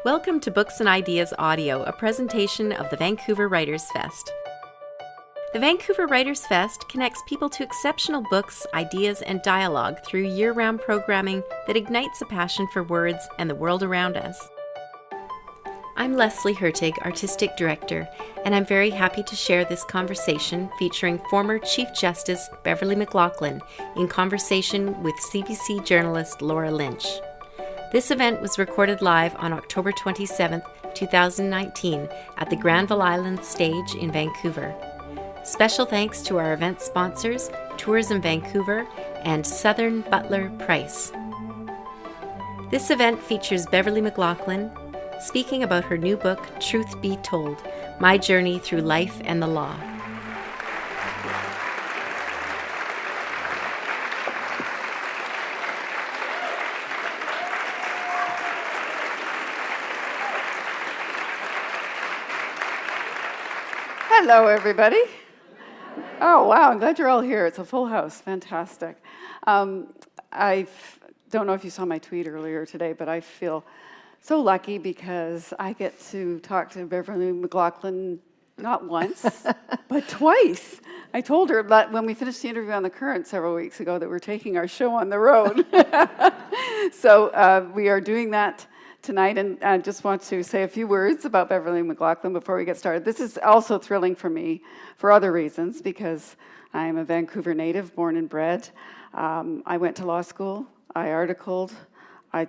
Welcome to Books and Ideas Audio, a presentation of the Vancouver Writers Fest. The Vancouver Writers Fest connects people to exceptional books, ideas, and dialogue through year-round programming that ignites a passion for words and the world around us. I'm Leslie Hertig, Artistic Director, and I'm very happy to share this conversation featuring former Chief Justice Beverley McLachlin in conversation with CBC journalist Laura Lynch. This event was recorded live on October 27, 2019 at the Granville Island Stage in Vancouver. Special thanks to our event sponsors, Tourism Vancouver and Southern Butler Price. This event features Beverley McLachlin speaking about her new book, Truth Be Told, My Journey Through Life and the Law. Hello, everybody. Oh, wow, I'm glad you're all here. It's a full house. Fantastic. I don't know if you saw my tweet earlier today, but I feel so lucky because I get to talk to Beverley McLachlin not once, but twice. I told her that when we finished the interview on The Current several weeks ago that we're taking our show on the road. So we are doing that tonight, and I just want to say a few words about Beverley McLachlin before we get started. This is also thrilling for me for other reasons, because I am a Vancouver native, born and bred. I went to law school. I articled. I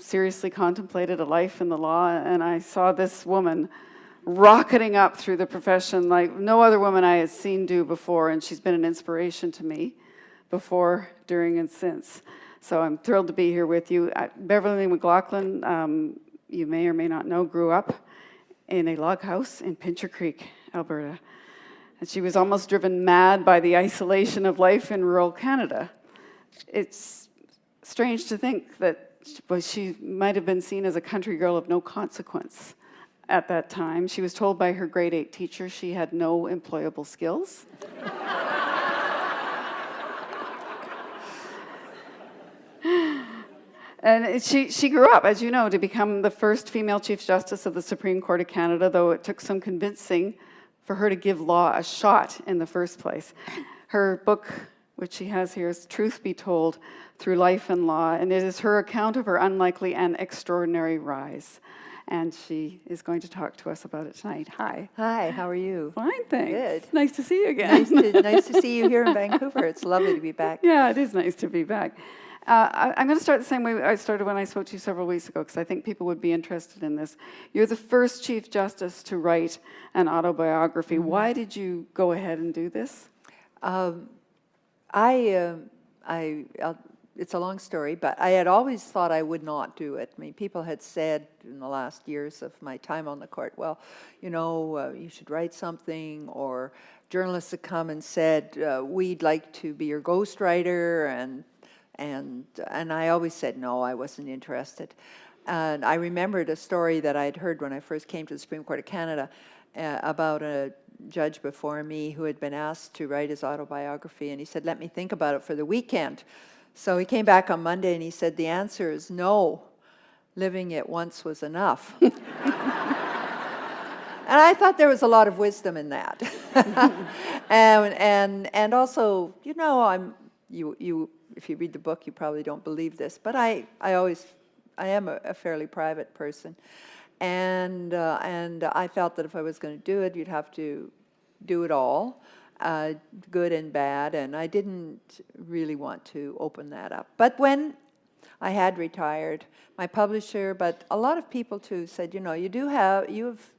seriously contemplated a life in the law, and I saw this woman rocketing up through the profession like no other woman I had seen do before, and she's been an inspiration to me before, during, and since. So I'm thrilled to be here with you. Beverley McLachlin, you may or may not know, grew up in a log house in Pincher Creek, Alberta. And she was almost driven mad by the isolation of life in rural Canada. It's strange to think that she might have been seen as a country girl of no consequence at that time. She was told by her grade 8 teacher she had no employable skills. And she grew up, as you know, to become the first female Chief Justice of the Supreme Court of Canada, though it took some convincing for her to give law a shot in the first place. Her book, which she has here, is Truth Be Told, Through Life and Law, and it is her account of her unlikely and extraordinary rise. And she is going to talk to us about it tonight. Hi. Hi, how are you? Fine, thanks. Good. Nice to see you again. Nice to see you here in Vancouver. It's lovely to be back. Yeah, it is nice to be back. I'm going to start the same way I started when I spoke to you several weeks ago, because I think people would be interested in this. You're the first Chief Justice to write an autobiography. Mm-hmm. Why did you go ahead and do this? It's a long story, but I had always thought I would not do it. I mean, people had said in the last years of my time on the court, well, you should write something, or journalists had come and said, we'd like to be your ghostwriter, and I always said no, I wasn't interested. And I remembered a story that I'd heard when I first came to the Supreme Court of Canada about a judge before me who had been asked to write his autobiography, and he said, let me think about it for the weekend. So he came back on Monday and he said, the answer is no, living it once was enough. And I thought there was a lot of wisdom in that. and also, if you read the book, you probably don't believe this, but I am a fairly private person. And I felt that if I was going to do it, you'd have to do it all. Good and bad, and I didn't really want to open that up. But when I had retired, my publisher, but a lot of people too, said, you've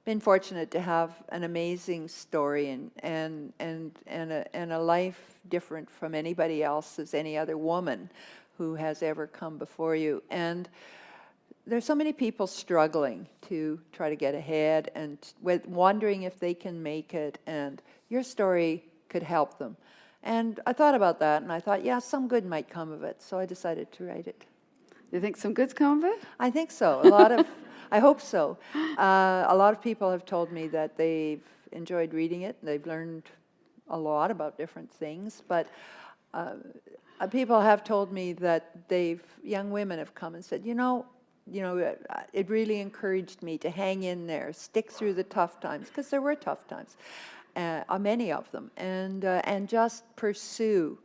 been fortunate to have an amazing story and a life different from anybody else's, any other woman who has ever come before you. And there's so many people struggling to try to get ahead and wondering if they can make it, and your story could help them. And I thought about that, and I thought, yeah, some good might come of it, so I decided to write it. You think some good's come of it? I think so. I hope so. A lot of people have told me that they've enjoyed reading it, and they've learned a lot about different things, but people have told me that young women have come and said, it really encouraged me to hang in there, stick through the tough times, because there were tough times, many of them, and just pursue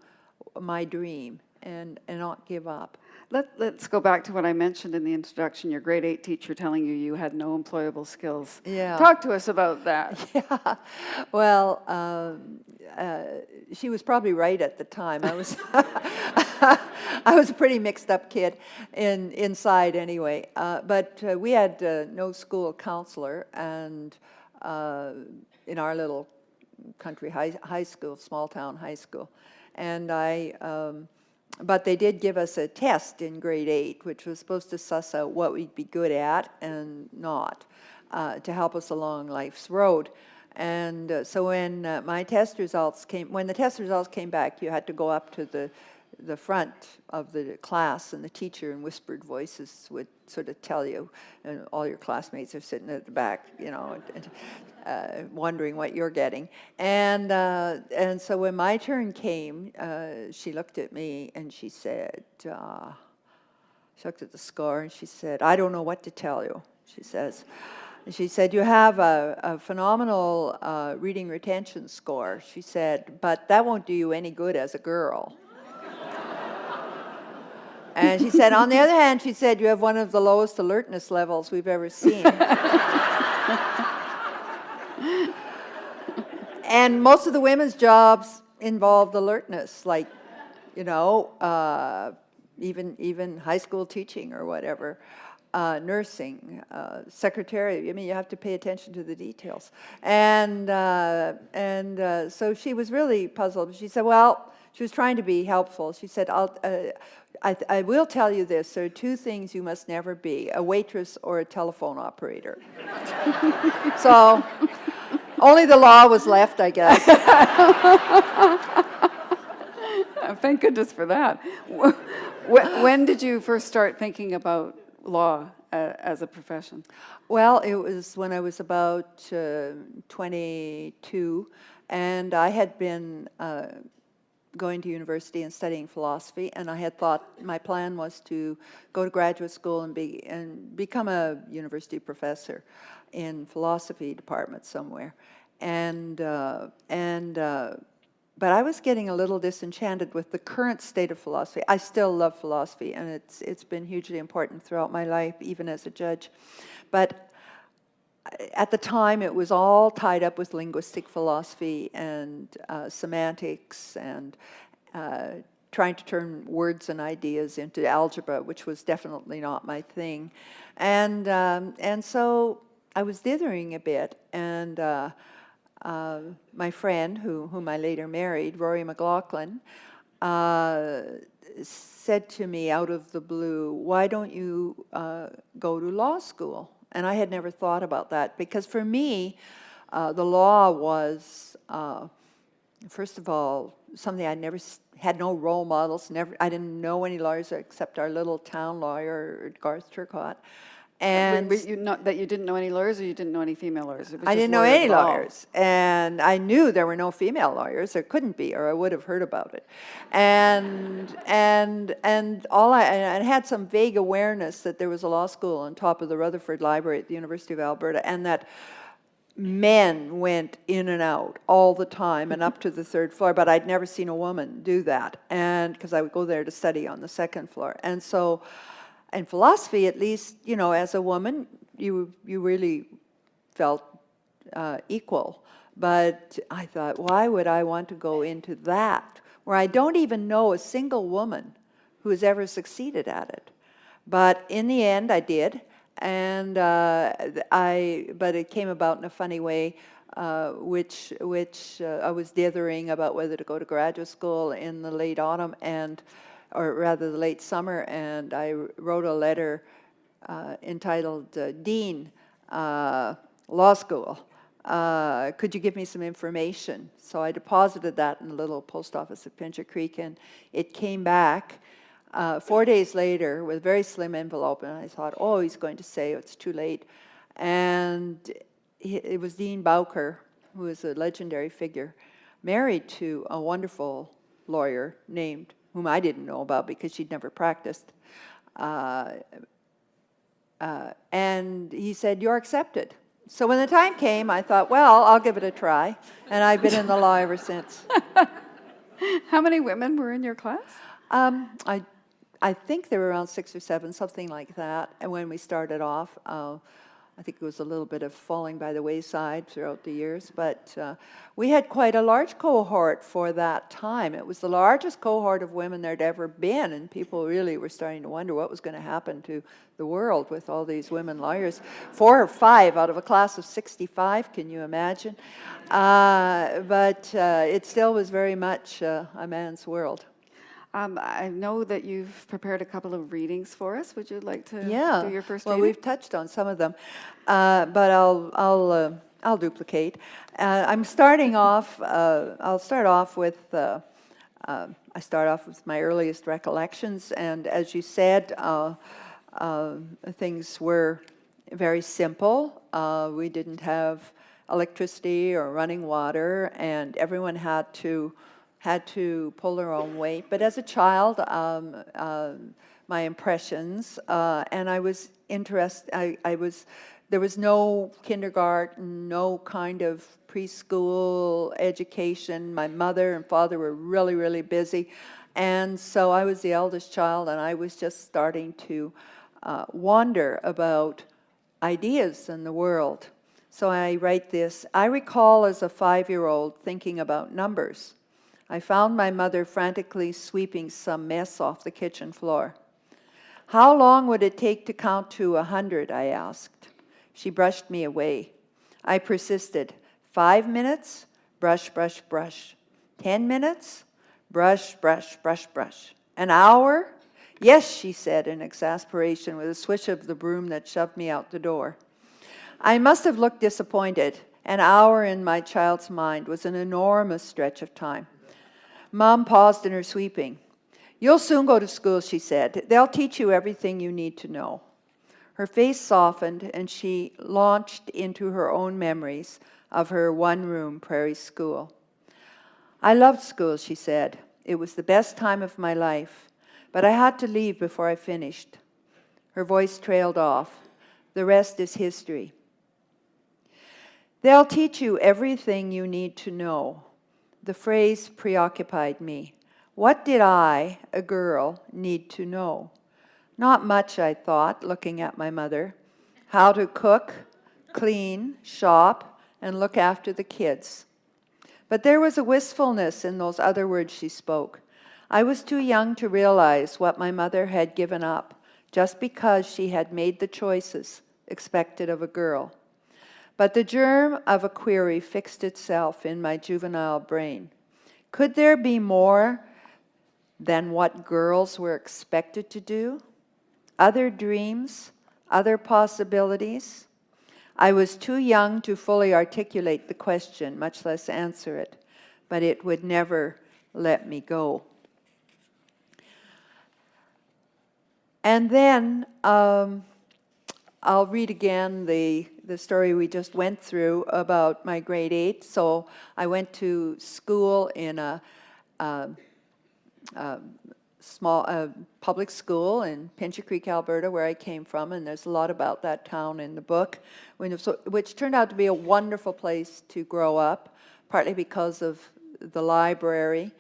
my dream and not give up. Let's go back to what I mentioned in the introduction, your grade 8 teacher telling you had no employable skills. Yeah. Talk to us about that. Yeah. Well, she was probably right at the time. I was I was a pretty mixed up kid inside anyway. But we had no school counselor, and in our little country high school, small town high school, and but they did give us a test in grade 8, which was supposed to suss out what we'd be good at and not, to help us along life's road. And so when the test results came back, you had to go up to the front of the class, and the teacher in whispered voices would sort of tell you, and all your classmates are sitting at the back, wondering what you're getting. And so when my turn came, she looked at me and she said, she looked at the score and she said, "I don't know what to tell you," she says. And she said, "You have a phenomenal reading retention score," she said, "but that won't do you any good as a girl." And she said, "On the other hand," she said, "you have one of the lowest alertness levels we've ever seen." And most of the women's jobs involved alertness, like, even high school teaching or whatever, nursing, secretary. I mean, you have to pay attention to the details. And so she was really puzzled. She said, well, she was trying to be helpful. She said, I will tell you this. There are two things you must never be: a waitress or a telephone operator. So only the law was left, I guess. Thank goodness for that. When did you first start thinking about law as a profession? Well, it was when I was about 22, and I had been going to university and studying philosophy, and I had thought my plan was to go to graduate school and become a university professor in philosophy department somewhere, but I was getting a little disenchanted with the current state of philosophy. I still love philosophy, and it's been hugely important throughout my life, even as a judge. But at the time, it was all tied up with linguistic philosophy and semantics and trying to turn words and ideas into algebra, which was definitely not my thing. And so I was dithering a bit, and my friend, whom I later married, Laura McLachlin, said to me out of the blue, "Why don't you go to law school?" And I had never thought about that, because for me, the law was, first of all, something I never had no role models. I didn't know any lawyers except our little town lawyer, Garth Turcotte. And that you didn't know any lawyers, or you didn't know any female lawyers? I didn't know any lawyers, and I knew there were no female lawyers. There couldn't be, or I would have heard about it. And I had some vague awareness that there was a law school on top of the Rutherford Library at the University of Alberta, and that men went in and out all the time and up to the third floor. But I'd never seen a woman do that, and because I would go there to study on the second floor, and so. In philosophy, at least, as a woman, you really felt equal. But I thought, why would I want to go into that, where I don't even know a single woman who has ever succeeded at it? But in the end, I did, and but it came about in a funny way, which I was dithering about whether to go to graduate school in the late autumn or rather the late summer, and I wrote a letter entitled Dean, Law School. Could you give me some information? So I deposited that in the little post office at Pincher Creek, and it came back 4 days later with a very slim envelope, and I thought, oh, he's going to say it's too late. And it was Dean Bowker, who is a legendary figure, married to a wonderful lawyer whom I didn't know about because she'd never practiced, and he said, "You're accepted." So when the time came, I thought, well, I'll give it a try. And I've been in the law ever since. How many women were in your class? I think there were around 6 or 7, something like that. And when we started off, I think it was a little bit of falling by the wayside throughout the years. But we had quite a large cohort for that time. It was the largest cohort of women there'd ever been. And people really were starting to wonder what was going to happen to the world with all these women lawyers. 4 or 5 out of a class of 65, can you imagine? But it still was very much a man's world. I know that you've prepared a couple of readings for us. Would you like to do your first well, reading? we've touched on some of them, but I'll duplicate. I'm starting off. I'll start off with. I start off with my earliest recollections, and as you said, things were very simple. We didn't have electricity or running water, and everyone had to pull their own weight. But as a child, my impressions, and I was interested, there was no kindergarten, no kind of preschool education. My mother and father were really, really busy. And so I was the eldest child, and I was just starting to wonder about ideas in the world. So I write this. I recall as a 5-year-old thinking about numbers. I found my mother frantically sweeping some mess off the kitchen floor. How long would it take to count to 100, I asked. She brushed me away. I persisted. 5 minutes? Brush, brush, brush. 10 minutes? Brush, brush, brush, brush. An hour? Yes, she said in exasperation with a swish of the broom that shoved me out the door. I must have looked disappointed. An hour in my child's mind was an enormous stretch of time. Mom paused in her sweeping. You'll soon go to school, she said. They'll teach you everything you need to know. Her face softened, and she launched into her own memories of her one-room prairie school. I loved school, she said. It was the best time of my life, but I had to leave before I finished. Her voice trailed off. The rest is history. They'll teach you everything you need to know. The phrase preoccupied me. What did I, a girl, need to know? Not much, I thought, looking at my mother. How to cook, clean, shop, and look after the kids. But there was a wistfulness in those other words she spoke. I was too young to realize what my mother had given up just because she had made the choices expected of a girl. But the germ of a query fixed itself in my juvenile brain. Could there be more than what girls were expected to do? Other dreams, other possibilities? I was too young to fully articulate the question, much less answer it, but it would never let me go. And then I'll read again the story we just went through about my grade 8. So I went to school in a small public school in Pincher Creek, Alberta, where I came from, and there's a lot about that town in the book, which turned out to be a wonderful place to grow up, partly because of the library,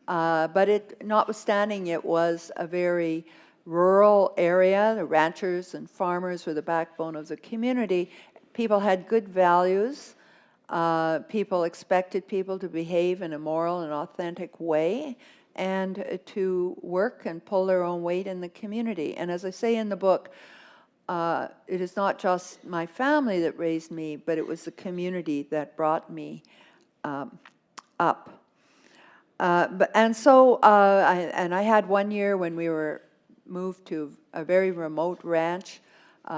but notwithstanding, it was a very rural area. The ranchers and farmers were the backbone of the community. People had good values. People expected people to behave in a moral and authentic way and to work and pull their own weight in the community. And as I say in the book, it is not just my family that raised me, but it was the community that brought me up. I had one year when we were moved to a very remote ranch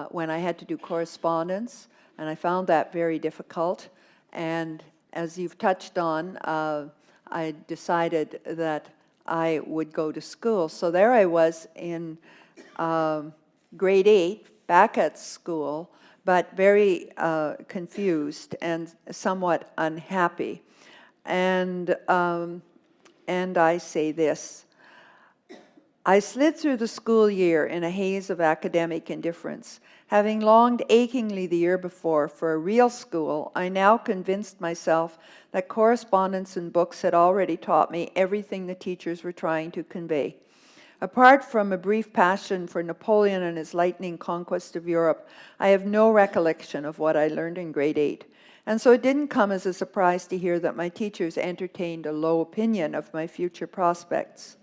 when I had to do correspondence, and I found that very difficult. And as you've touched on, I decided that I would go to school. So there I was in grade 8, back at school, but very confused and somewhat unhappy. And I say this. I slid through the school year in a haze of academic indifference. Having longed achingly the year before for a real school, I now convinced myself that correspondence and books had already taught me everything the teachers were trying to convey. Apart from a brief passion for Napoleon and his lightning conquest of Europe, I have no recollection of what I learned in grade 8. And so it didn't come as a surprise to hear that my teachers entertained a low opinion of my future prospects.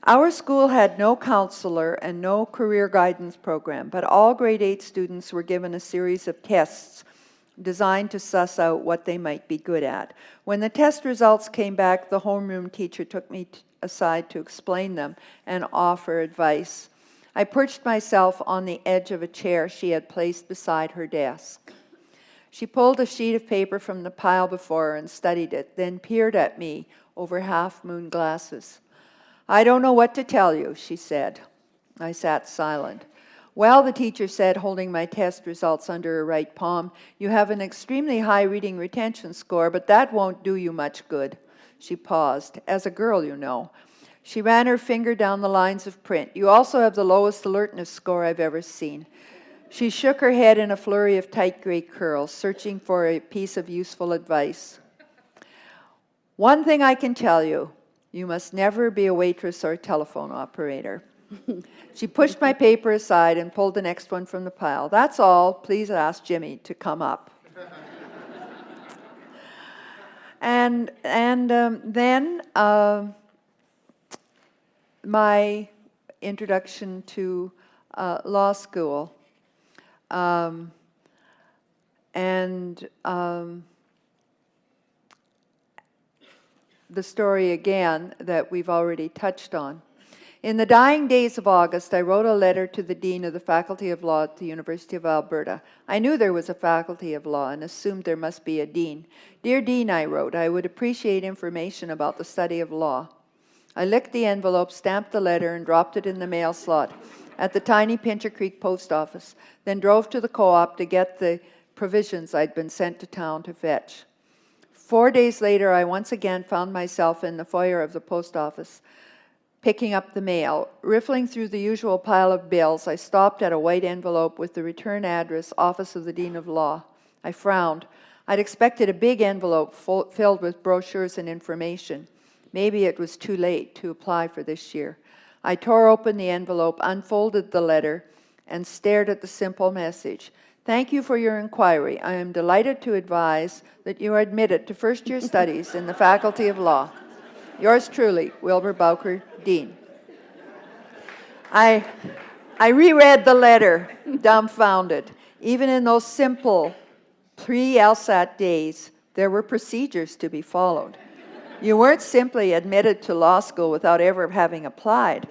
Our school had no counselor and no career guidance program, but all grade 8 students were given a series of tests designed to suss out what they might be good at. When the test results came back, the homeroom teacher took me aside to explain them and offer advice. I perched myself on the edge of a chair she had placed beside her desk. She pulled a sheet of paper from the pile before her and studied it, then peered at me over half-moon glasses. "I don't know what to tell you," she said. I sat silent. "Well," the teacher said, holding my test results under her right palm, "you have an extremely high reading retention score, but that won't do you much good." She paused. "As a girl, you know." She ran her finger down the lines of print. "You also have the lowest alertness score I've ever seen." She shook her head in a flurry of tight gray curls, searching for a piece of useful advice. "One thing I can tell you. You must never be a waitress or a telephone operator." She pushed my paper aside and pulled the next one from the pile. "That's all. Please ask Jimmy to come up." And then my introduction to law school. The story again that we've already touched on. In the dying days of August, I wrote a letter to the Dean of the Faculty of Law at the University of Alberta. I knew there was a Faculty of Law and assumed there must be a Dean. "Dear Dean," I wrote, "I would appreciate information about the study of law." I licked the envelope, stamped the letter, and dropped it in the mail slot at the tiny Pincher Creek post office, then drove to the co-op to get the provisions I'd been sent to town to fetch. 4 days later, I once again found myself in the foyer of the post office, picking up the mail. Riffling through the usual pile of bills, I stopped at a white envelope with the return address, Office of the Dean of Law. I frowned. I'd expected a big envelope filled with brochures and information. Maybe it was too late to apply for this year. I tore open the envelope, unfolded the letter, and stared at the simple message. "Thank you for your inquiry. I am delighted to advise that you are admitted to first-year studies in the Faculty of Law. Yours truly, Wilbur Bowker, Dean." I reread the letter, dumbfounded. Even in those simple pre-LSAT days, there were procedures to be followed. You weren't simply admitted to law school without ever having applied.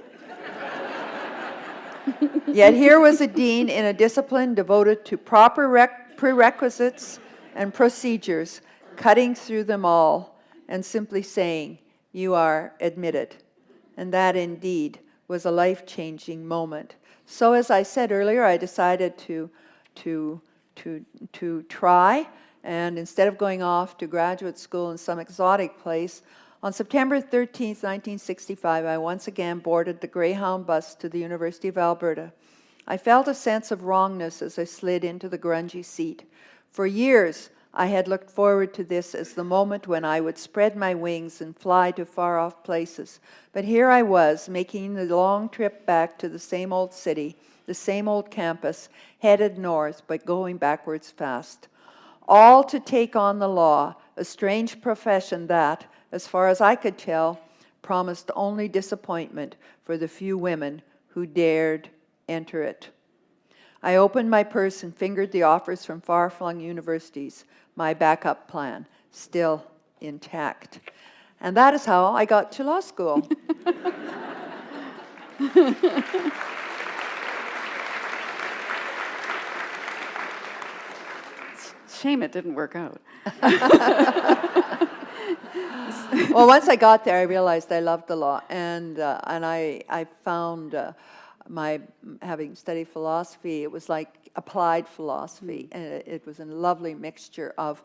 Yet here was a dean in a discipline devoted to proper prerequisites and procedures, cutting through them all and simply saying, "You are admitted." And that indeed was a life-changing moment. So as I said earlier, I decided to try, and instead of going off to graduate school in some exotic place, on September 13th, 1965, I once again boarded the Greyhound bus to the University of Alberta. I felt a sense of wrongness as I slid into the grungy seat. For years, I had looked forward to this as the moment when I would spread my wings and fly to far-off places. But here I was, making the long trip back to the same old city, the same old campus, headed north, but going backwards fast. All to take on the law, a strange profession that, as far as I could tell, promised only disappointment for the few women who dared enter it. I opened my purse and fingered the offers from far-flung universities, my backup plan, still intact. And that is how I got to law school. Shame it didn't work out. Well, once I got there, I realized I loved the law, and I found my having studied philosophy, it was like applied philosophy, and it was a lovely mixture of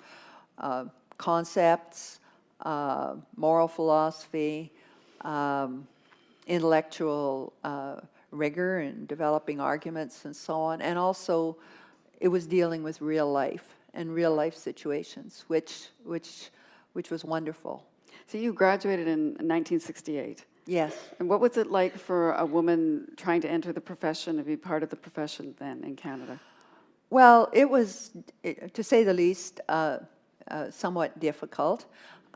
concepts, moral philosophy, intellectual rigor and developing arguments and so on. And also, it was dealing with real life and real life situations, which was wonderful. So you graduated in 1968. Yes. And what was it like for a woman trying to enter the profession and be part of the profession then in Canada? Well, it was, to say the least, somewhat difficult.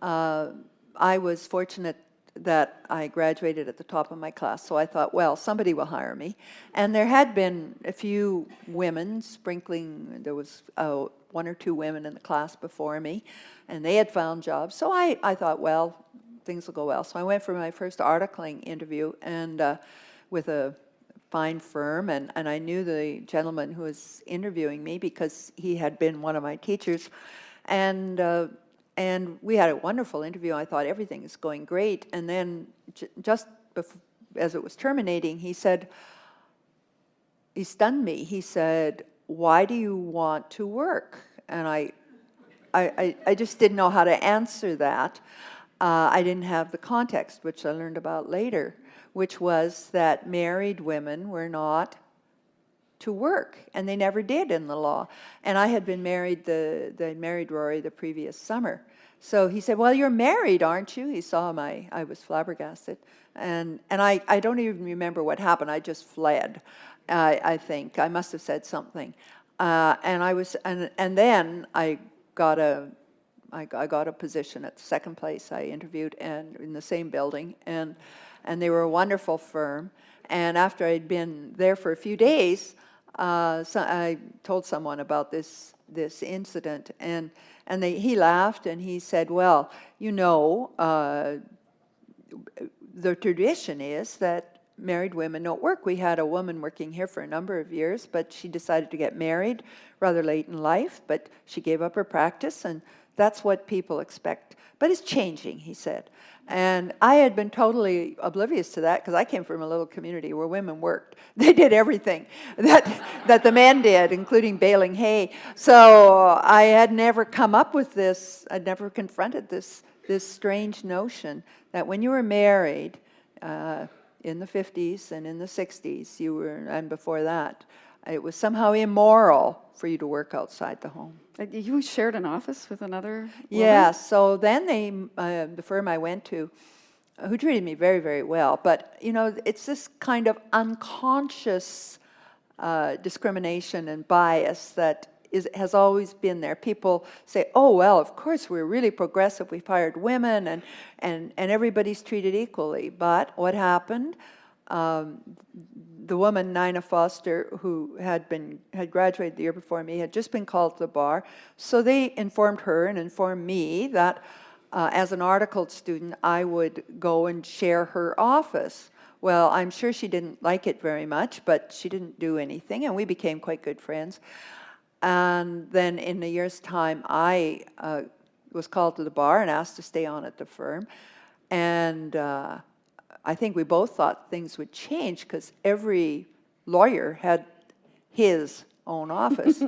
I was fortunate that I graduated at the top of my class, so I thought, well, somebody will hire me. And there had been a few women sprinkling, there was one or two women in the class before me, and they had found jobs. So I thought, well, things will go well. So I went for my first articling interview and with a fine firm, and I knew the gentleman who was interviewing me because he had been one of my teachers. And we had a wonderful interview. I thought everything is going great. And then just as it was terminating, he said, he stunned me. He said, "Why do you want to work?" And I just didn't know how to answer that. I didn't have the context, which I learned about later, which was that married women were not to work, and they never did in the law. And I had been married, they married Rory the previous summer. So he said, "Well, you're married, aren't you?" He saw I was flabbergasted. And I don't even remember what happened. I just fled, I think. I must have said something. And then I got a position at the second place I interviewed, and in the same building, and they were a wonderful firm. And after I'd been there for a few days, so I told someone about this incident, and he laughed and he said, "Well, you know, the tradition is that married women don't work. We had a woman working here for a number of years, but she decided to get married rather late in life, but she gave up her practice, and that's what people expect. But it's changing," he said. And I had been totally oblivious to that because I came from a little community where women worked. They did everything that the men did, including baling hay. So I had never come up with this. I'd never confronted this strange notion that when you were married in the 50s and in the 60s, and before that, it was somehow immoral for you to work outside the home. You shared an office with another woman? Yeah, so then the firm I went to, who treated me very, very well, but, you know, it's this kind of unconscious discrimination and bias that has always been there. People say, "Oh, well, of course, we're really progressive. We've hired women, and everybody's treated equally." But what happened? The woman, Nina Foster, who had graduated the year before me, had just been called to the bar. So they informed her and informed me that as an articled student, I would go and share her office. Well, I'm sure she didn't like it very much, but she didn't do anything, and we became quite good friends. And then in a year's time, I was called to the bar and asked to stay on at the firm. And I think we both thought things would change because every lawyer had his own office.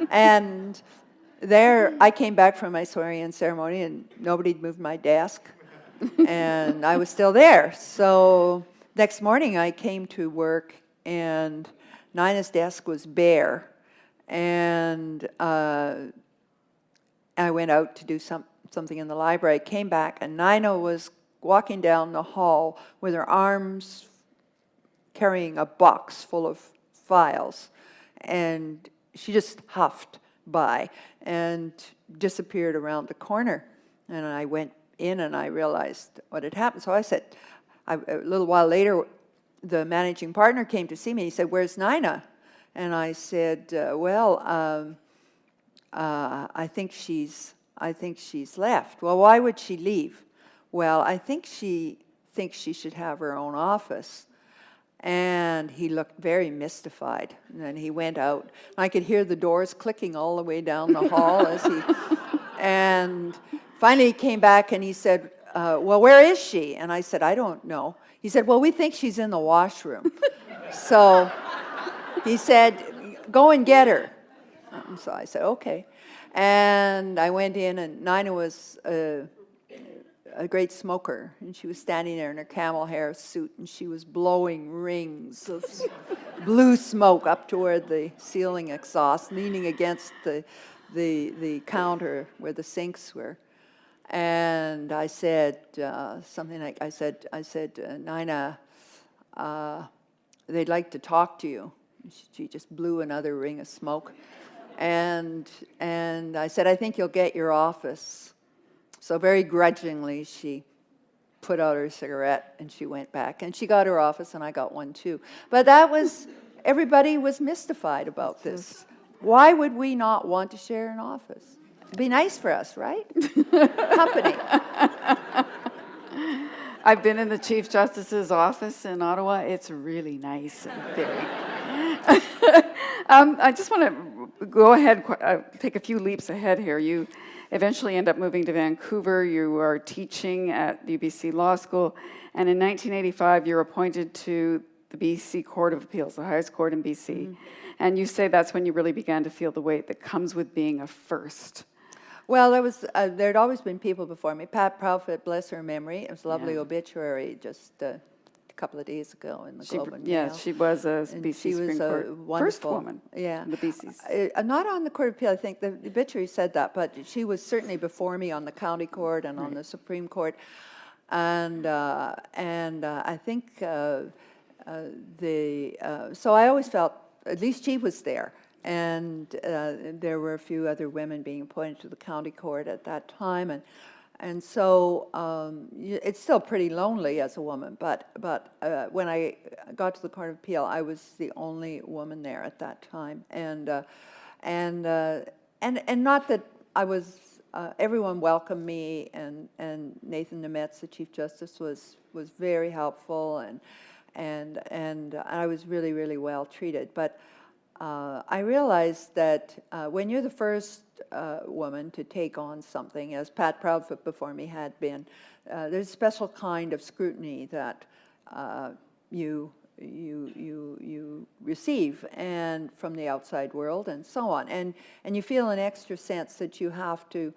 And there, I came back from my swearing-in ceremony and nobody'd moved my desk. And I was still there. So next morning I came to work and Nina's desk was bare. And I went out to do something in the library. I came back and Nina was walking down the hall with her arms carrying a box full of files. And she just huffed by and disappeared around the corner. And I went in and I realized what had happened. So I said, a little while later, the managing partner came to see me. He said, "Where's Nina?" And I said, I think she's left." "Well, why would she leave?" "Well, I think she thinks she should have her own office." And he looked very mystified. And then he went out. I could hear the doors clicking all the way down the hall as he... And finally he came back and he said, "Well, where is she?" And I said, "I don't know." He said, "Well, we think she's in the washroom." So he said, "Go and get her." So I said, "Okay." And I went in and Nina was... a great smoker, and she was standing there in her camel hair suit, and she was blowing rings of blue smoke up toward the ceiling exhaust, leaning against the counter where the sinks were. And I said something like, I said, Nina, they'd like to talk to you. She just blew another ring of smoke. And I said, I think you'll get your office. So very grudgingly, she put out her cigarette and she went back. And she got her office and I got one too. But everybody was mystified about this. Why would we not want to share an office? It'd be nice for us, right? Company. I've been in the Chief Justice's office in Ottawa. It's really nice and very... I just want to go ahead, take a few leaps ahead here. You eventually end up moving to Vancouver. You are teaching at the UBC Law School. And in 1985, you're appointed to the BC Court of Appeals, the highest court in BC. Mm-hmm. And you say that's when you really began to feel the weight that comes with being a first. Well, there'd always been people before me. Pat Proudfoot, bless her memory. It was a lovely obituary just a couple of days ago in the Globe and Mail. Yeah, she was a BC Supreme Court first woman. Yeah, in the BC's. Not on the Court of Appeal. I think the obituary said that, but she was certainly before me on the county court and on the Supreme Court, and I think so. I always felt at least she was there. And there were a few other women being appointed to the county court at that time, and so it's still pretty lonely as a woman. But when I got to the Court of Appeal, I was the only woman there at that time, and not that I was. Everyone welcomed me, and Nathan Nemetz, the Chief Justice, was very helpful, and I was really, really well treated, but. I realized that when you're the first woman to take on something, as Pat Proudfoot before me had been, there's a special kind of scrutiny that you receive, and from the outside world, and so on, and you feel an extra sense that you have to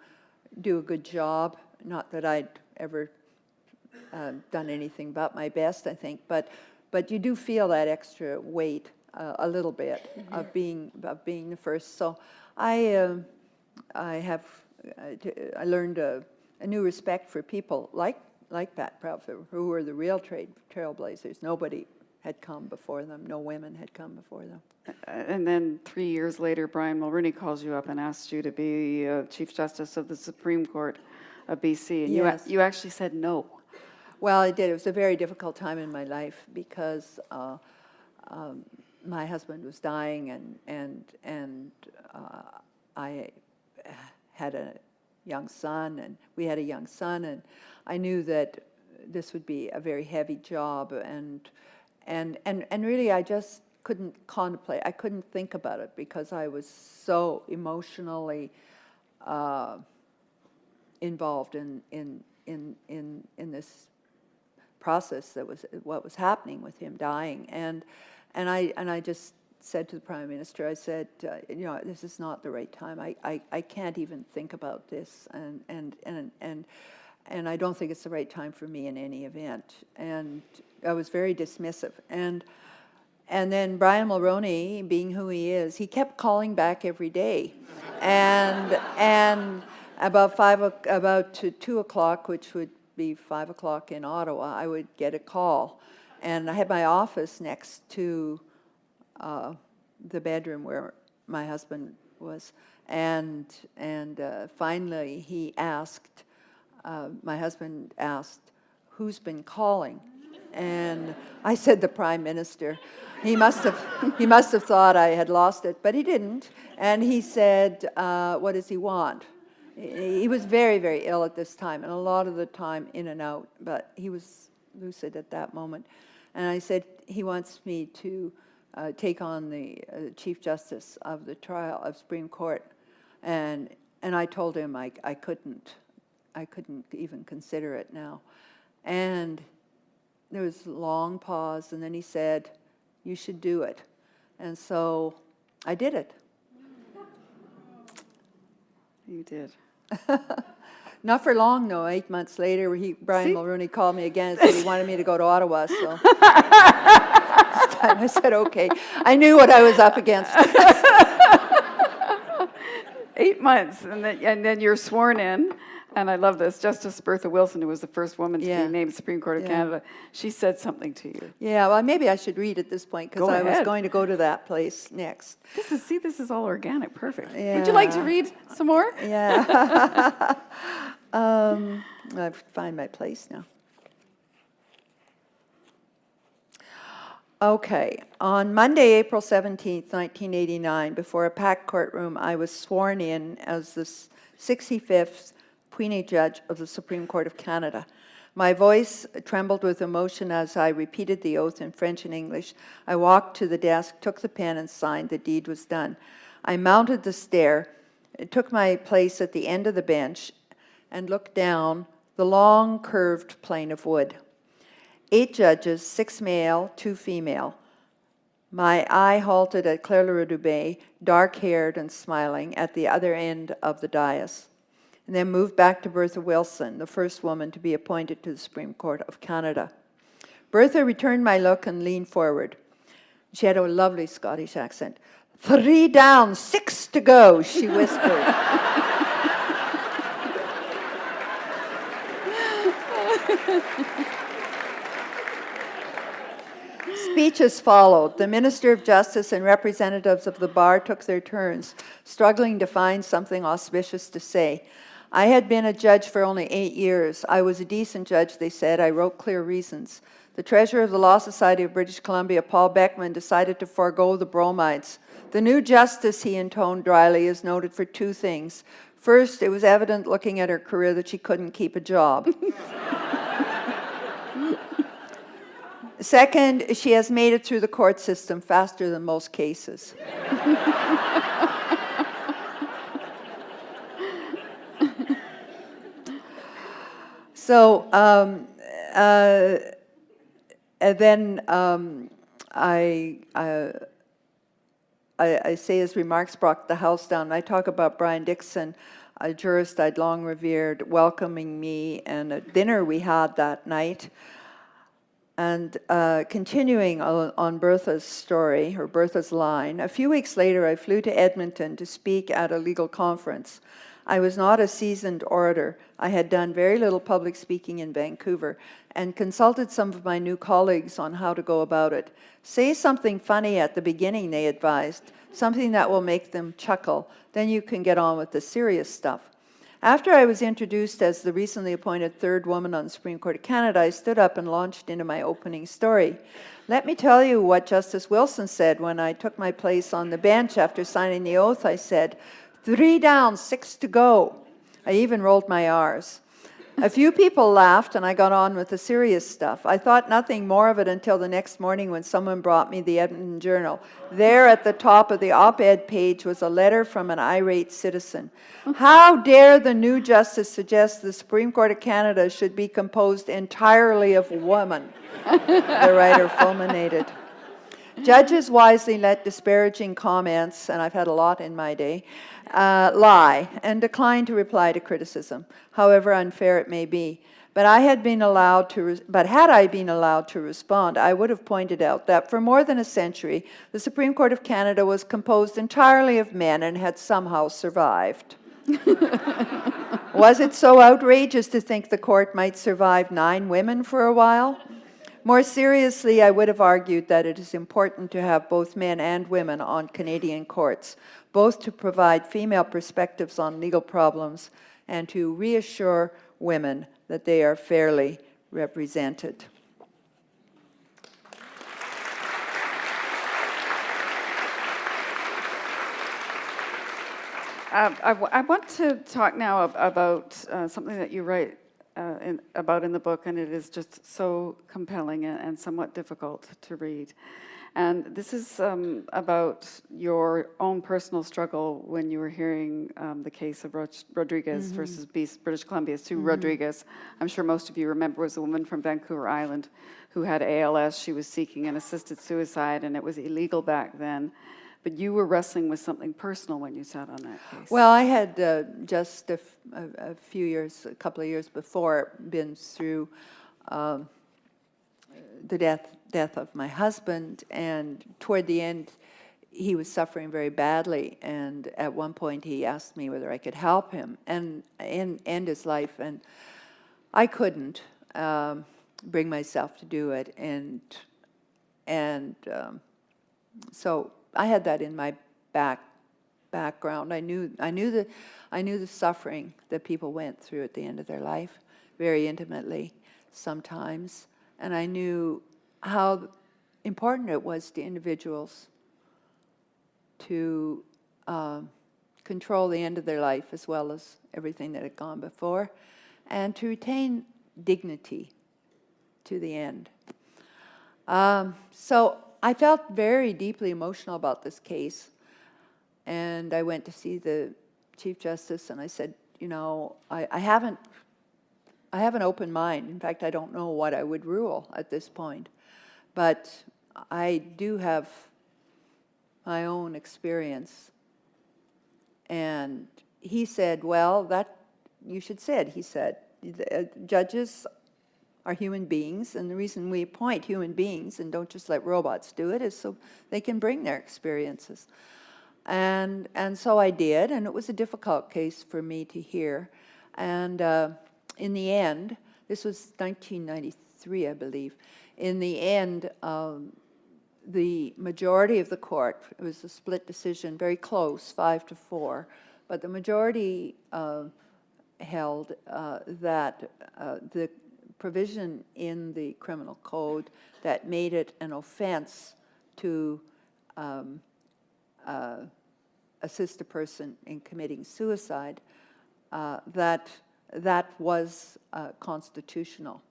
do a good job. Not that I'd ever done anything but my best, I think, but you do feel that extra weight. A little bit of being the first. So I learned a new respect for people like Pat Proudfoot, who were the real trailblazers. Nobody had come before them. No women had come before them. And then 3 years later, Brian Mulroney calls you up and asks you to be Chief Justice of the Supreme Court of BC, and yes. you actually said no. Well, I did. It was a very difficult time in my life because. My husband was dying, and I had a young son, and we had a young son, and I knew that this would be a very heavy job, and really I just couldn't contemplate. I couldn't think about it because I was so emotionally involved in this process that was what was happening with him dying, and I just said to the Prime Minister, I said, this is not the right time. I can't even think about this, and I don't think it's the right time for me in any event. And I was very dismissive. And then Brian Mulroney, being who he is, he kept calling back every day, and about 2 o'clock, which would be 5 o'clock in Ottawa, I would get a call. And I had my office next to the bedroom where my husband was. And finally he asked, my husband asked, who's been calling? And I said, the Prime Minister. He must have thought I had lost it, but he didn't. And he said, what does he want? He was very, very ill at this time, and a lot of the time in and out, but he was lucid at that moment. And I said, he wants me to take on the Chief Justice of the trial of Supreme Court. And I told him I couldn't even consider it now. And there was a long pause, and then he said, you should do it. And so I did it. You did. Not for long, though. 8 months later, Brian See? Mulrooney called me again and said he wanted me to go to Ottawa. So this time I said, okay. I knew what I was up against. 8 months, and then you're sworn in. And I love this. Justice Bertha Wilson, who was the first woman to be named Supreme Court of Canada, she said something to you. Yeah, well, maybe I should read at this point because I was going to go to that place next. This is all organic. Perfect. Yeah. Would you like to read some more? Yeah. I find my place now. Okay. On Monday, April 17th, 1989, before a packed courtroom, I was sworn in as the 65th Queenie Judge of the Supreme Court of Canada. My voice trembled with emotion as I repeated the oath in French and English. I walked to the desk, took the pen, and signed. The deed was done. I mounted the stair, took my place at the end of the bench, and looked down the long, curved plane of wood. 8 judges, 6 male, 2 female. My eye halted at Claire Leroux-Dubé, dark-haired and smiling, at the other end of the dais, and then moved back to Bertha Wilson, the first woman to be appointed to the Supreme Court of Canada. Bertha returned my look and leaned forward. She had a lovely Scottish accent. 3 down, 6 to go, she whispered. Speeches followed. The Minister of Justice and representatives of the bar took their turns, struggling to find something auspicious to say. I had been a judge for only 8 years. I was a decent judge, they said. I wrote clear reasons. The treasurer of the Law Society of British Columbia, Paul Beckman, decided to forego the bromides. The new justice, he intoned dryly, is noted for 2 things. First, it was evident looking at her career that she couldn't keep a job. Second, she has made it through the court system faster than most cases. So then I say his remarks brought the house down. I talk about Brian Dixon, a jurist I'd long revered, welcoming me, and a dinner we had that night. And continuing on Bertha's story, or Bertha's line, a few weeks later I flew to Edmonton to speak at a legal conference. I was not a seasoned orator. I had done very little public speaking in Vancouver and consulted some of my new colleagues on how to go about it. Say something funny at the beginning, they advised, something that will make them chuckle. Then you can get on with the serious stuff. After I was introduced as the recently appointed 3rd woman on the Supreme Court of Canada, I stood up and launched into my opening story. Let me tell you what Justice Wilson said when I took my place on the bench after signing the oath. I said, 3 down, 6 to go. I even rolled my R's. A few people laughed, and I got on with the serious stuff. I thought nothing more of it until the next morning when someone brought me the Edmonton Journal. There at the top of the op-ed page was a letter from an irate citizen. How dare the new justice suggest the Supreme Court of Canada should be composed entirely of women? The writer fulminated. Judges wisely let disparaging comments, and I've had a lot in my day, lie and decline to reply to criticism, however unfair it may be. But had I been allowed to respond, I would have pointed out that for more than a century, the Supreme Court of Canada was composed entirely of men and had somehow survived. Was it so outrageous to think the court might survive 9 women for a while? More seriously, I would have argued that it is important to have both men and women on Canadian courts, both to provide female perspectives on legal problems and to reassure women that they are fairly represented. I want to talk now about something that you write about in the book, and it is just so compelling and somewhat difficult to read. And this is about your own personal struggle when you were hearing the case of Rodriguez versus British Columbia. Sue Rodriguez, I'm sure most of you remember, was a woman from Vancouver Island who had ALS. She was seeking an assisted suicide, and it was illegal back then. But you were wrestling with something personal when you sat on that case. Well, I had just a couple of years before, been through the death of my husband, and toward the end, he was suffering very badly. And at one point, he asked me whether I could help him and end his life, and I couldn't bring myself to do it, and so I had that in my background. I knew the suffering that people went through at the end of their life very intimately sometimes, and I knew how important it was to individuals to control the end of their life as well as everything that had gone before, and to retain dignity to the end. So I felt very deeply emotional about this case, and I went to see the Chief Justice, and I said, you know, I have an open mind. In fact, I don't know what I would rule at this point, but I do have my own experience. And he said, well, that you should say it. He said, judges are human beings, and the reason we appoint human beings and don't just let robots do it is so they can bring their experiences. And so I did, and it was a difficult case for me to hear. And in the end, this was 1993, I believe, in the end, the majority of the court, it was a split decision, very close, 5-4, but the majority held that the provision in the criminal code that made it an offense to assist a person in committing suicide, that was constitutional.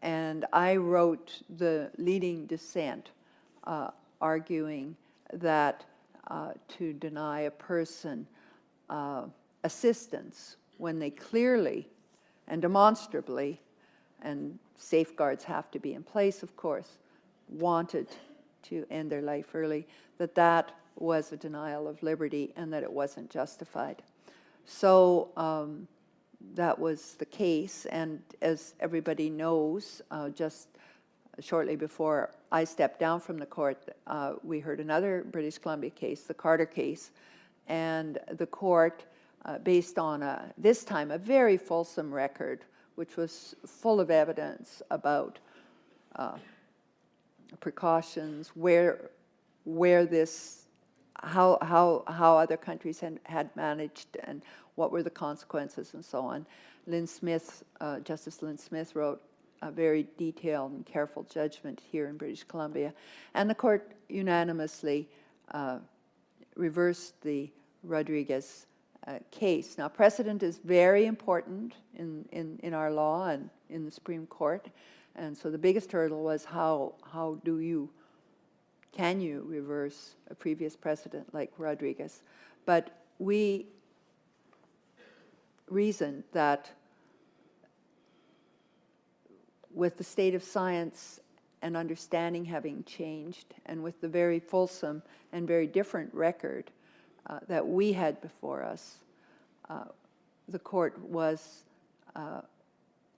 And I wrote the leading dissent arguing that to deny a person assistance when they clearly and demonstrably, and safeguards have to be in place, of course, wanted to end their life early, that was a denial of liberty and that it wasn't justified. So that was the case, and as everybody knows, just shortly before I stepped down from the court, we heard another British Columbia case, the Carter case, and the court, based on this time a very fulsome record, which was full of evidence about precautions, how other countries had managed and what were the consequences and so on. Justice Lynn Smith wrote a very detailed and careful judgment here in British Columbia, and the court unanimously reversed the Rodriguez case. Now, precedent is very important in our law and in the Supreme Court, and so the biggest hurdle was can you reverse a previous precedent like Rodriguez? But we reasoned that with the state of science and understanding having changed, and with the very fulsome and very different record that we had before us, the court was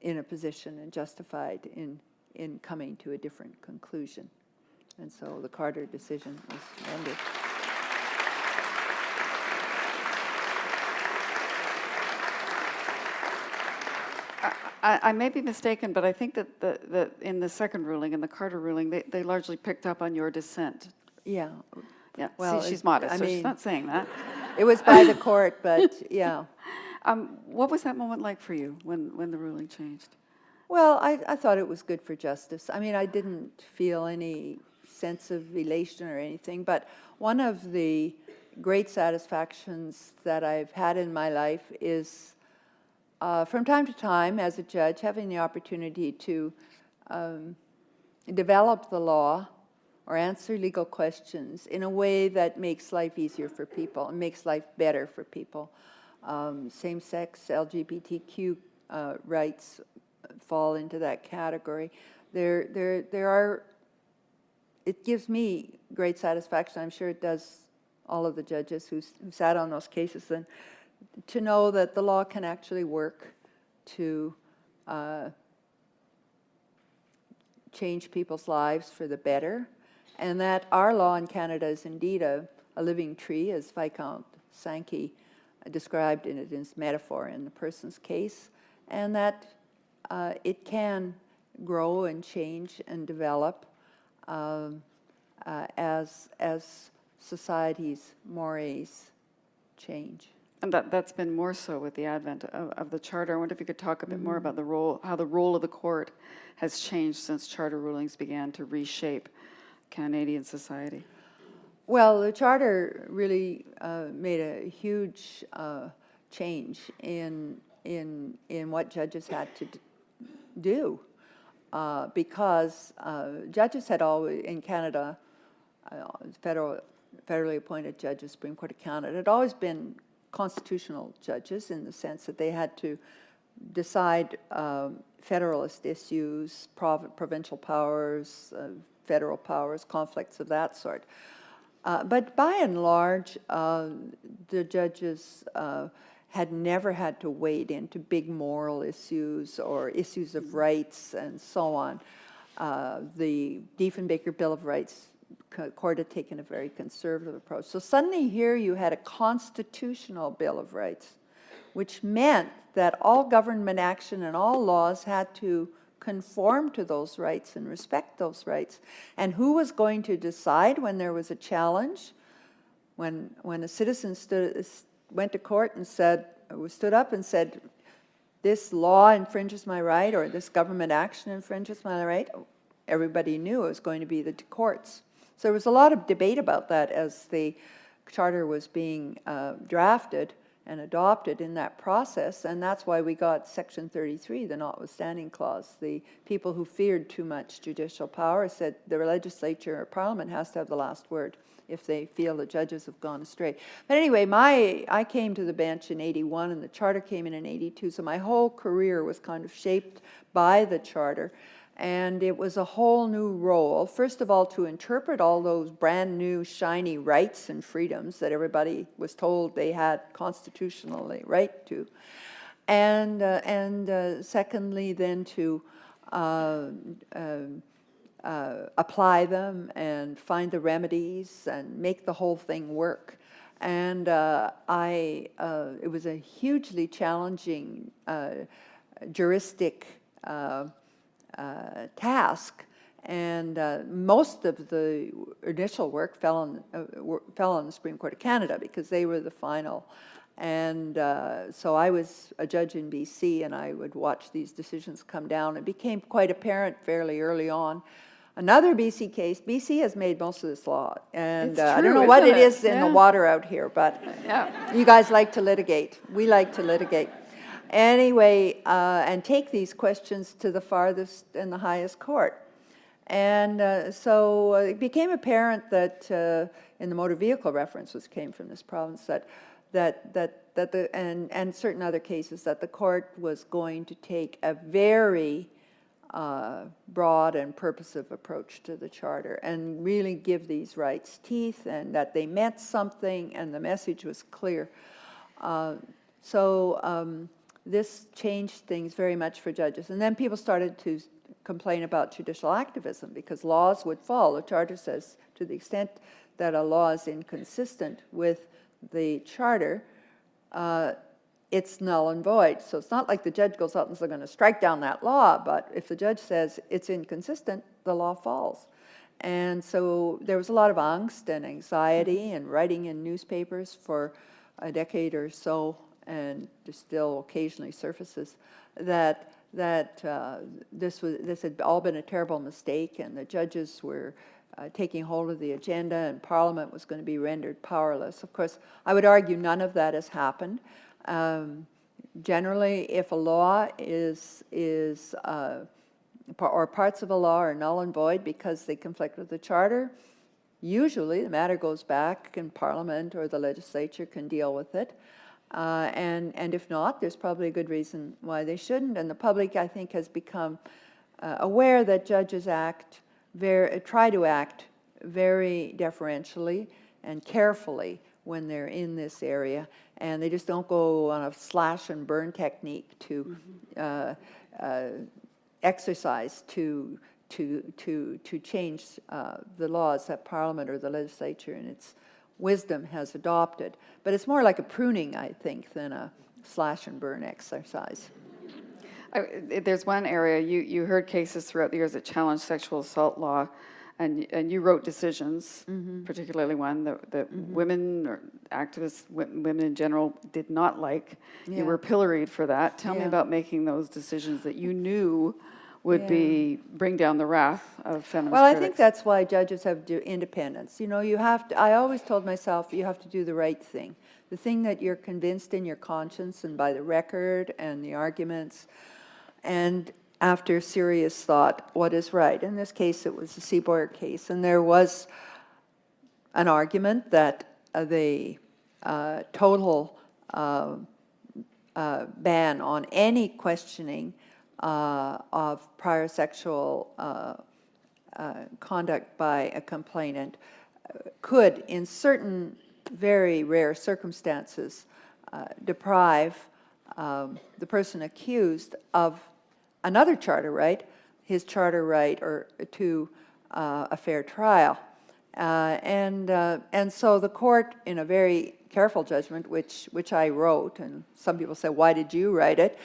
in a position and justified in coming to a different conclusion. And so the Carter decision was ended. I may be mistaken, but I think that in the second ruling, in the Carter ruling, they largely picked up on your dissent. Yeah. Yeah. Well, she's modest, so she's not saying that. It was by the court, but yeah. What was that moment like for you when the ruling changed? Well, I thought it was good for justice. I mean, I didn't feel any sense of elation or anything, but one of the great satisfactions that I've had in my life is from time to time, as a judge, having the opportunity to develop the law or answer legal questions in a way that makes life easier for people and makes life better for people. Same-sex, LGBTQ rights fall into that category. There are. It gives me great satisfaction. I'm sure it does all of the judges who sat on those cases, and to know that the law can actually work to change people's lives for the better, and that our law in Canada is indeed a living tree, as Viscount Sankey described in his metaphor in the person's case, and that it can grow and change and develop as society's mores change. And that's been more so with the advent of the Charter. I wonder if you could talk a bit more about how the role of the court has changed since Charter rulings began to reshape Canadian society. Well, the Charter really made a huge change in what judges had to do, because judges had always, in Canada, federally appointed judges, Supreme Court of Canada, had always been constitutional judges in the sense that they had to decide federalist issues, provincial powers, federal powers, conflicts of that sort. But by and large, the judges had never had to wade into big moral issues or issues of rights and so on. The Diefenbaker Bill of Rights, court had taken a very conservative approach. So suddenly here you had a constitutional Bill of Rights, which meant that all government action and all laws had to conform to those rights and respect those rights. And who was going to decide when there was a challenge? When a citizen went to court and stood up and said, this law infringes my right, or this government action infringes my right, everybody knew it was going to be the courts. So there was a lot of debate about that as the Charter was being drafted and adopted in that process, and that's why we got Section 33, the notwithstanding clause. The people who feared too much judicial power said the legislature or parliament has to have the last word if they feel the judges have gone astray. But anyway, I came to the bench in 81 and the Charter came in 82, so my whole career was kind of shaped by the Charter. And it was a whole new role, first of all, to interpret all those brand new, shiny rights and freedoms that everybody was told they had constitutionally right to. And secondly, then to apply them and find the remedies and make the whole thing work. And it was a hugely challenging juristic task, and most of the initial work fell on the Supreme Court of Canada because they were the final. And so I was a judge in BC, and I would watch these decisions come down. It became quite apparent fairly early on. Another BC case, BC has made most of this law, and It's true, I don't know what it is in Yeah. the water out here, but you guys like to litigate. We like to litigate. Anyway, and take these questions to the farthest and the highest court. And so it became apparent that in the motor vehicle reference, which came from this province, and certain other cases, that the court was going to take a very broad and purposive approach to the Charter and really give these rights teeth, and that they meant something and the message was clear. This changed things very much for judges. And then people started to complain about judicial activism because laws would fall. The Charter says to the extent that a law is inconsistent with the Charter, it's null and void. So it's not like the judge goes out and says, they're going to strike down that law, but if the judge says it's inconsistent, the law falls. And so there was a lot of angst and anxiety and writing in newspapers for a decade or so, and still occasionally surfaces, that this had all been a terrible mistake, and the judges were taking hold of the agenda, and Parliament was going to be rendered powerless. Of course, I would argue none of that has happened. Generally, if a law or parts of a law are null and void because they conflict with the Charter, usually the matter goes back and Parliament or the legislature can deal with it. And if not, there's probably a good reason why they shouldn't. And the public, I think, has become aware that judges try to act very deferentially and carefully when they're in this area, and they just don't go on a slash and burn technique to exercise to change the laws that Parliament or the legislature in its wisdom has adopted. But it's more like a pruning, I think, than a slash and burn exercise. There's one area, you heard cases throughout the years that challenged sexual assault law, and you wrote decisions, particularly one that women or activists, women in general, did not like. Yeah. You were pilloried for that. Tell me about making those decisions that you knew would bring down the wrath of feminist Well, I critics. think that's why judges have independence. You know, you have to, I always told myself, you have to do the right thing. The thing that you're convinced in your conscience and by the record and the arguments, and after serious thought, what is right. In this case, it was the Seaboyer case, and there was an argument that the total ban on any questioning of prior sexual conduct by a complainant could, in certain very rare circumstances, deprive the person accused of another charter right, his charter right to a fair trial. And so the court, in a very careful judgment, which I wrote, and some people say, why did you write it?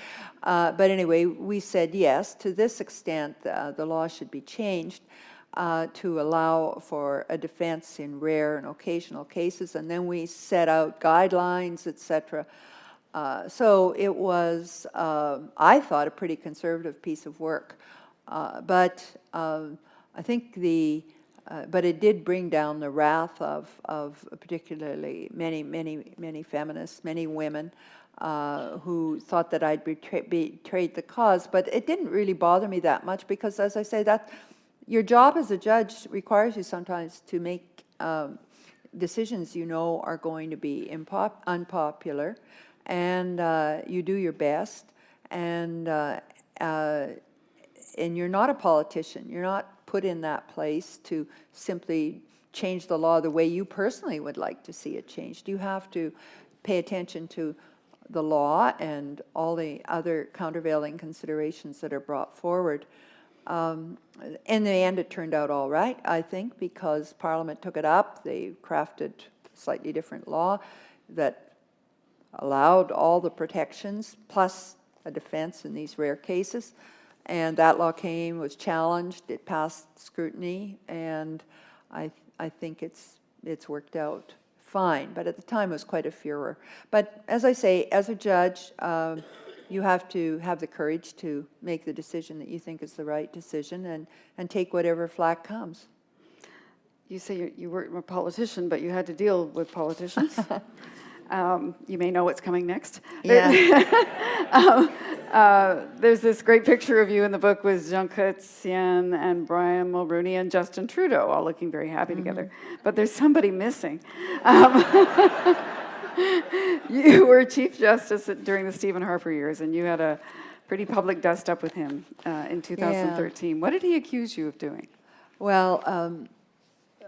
But anyway, we said yes, to this extent the law should be changed to allow for a defense in rare and occasional cases, and then we set out guidelines, etc. So it was, I thought, a pretty conservative piece of work. But I think but it did bring down the wrath of particularly many feminists, many women who thought that I'd betrayed the cause. But it didn't really bother me that much because, as I say, that your job as a judge requires you sometimes to make decisions you know are going to be unpopular, and you do your best, and you're not a politician. You're not put in that place to simply change the law the way you personally would like to see it changed. You have to pay attention to the law and all the other countervailing considerations that are brought forward. In the end, it turned out all right, I think, because Parliament took it up. They crafted a slightly different law that allowed all the protections, plus a defense in these rare cases. And that law was challenged, it passed scrutiny, and I think it's worked out fine. But at the time, it was quite a furor. But as I say, as a judge, you have to have the courage to make the decision that you think is the right decision and take whatever flack comes. You say you weren't a politician, but you had to deal with politicians. You may know what's coming next. Yeah. There's this great picture of you in the book with Jean Chrétien and Brian Mulroney and Justin Trudeau, all looking very happy together. But there's somebody missing. You were Chief Justice during the Stephen Harper years, and you had a pretty public dust-up with him in 2013. Yeah. What did he accuse you of doing? Well,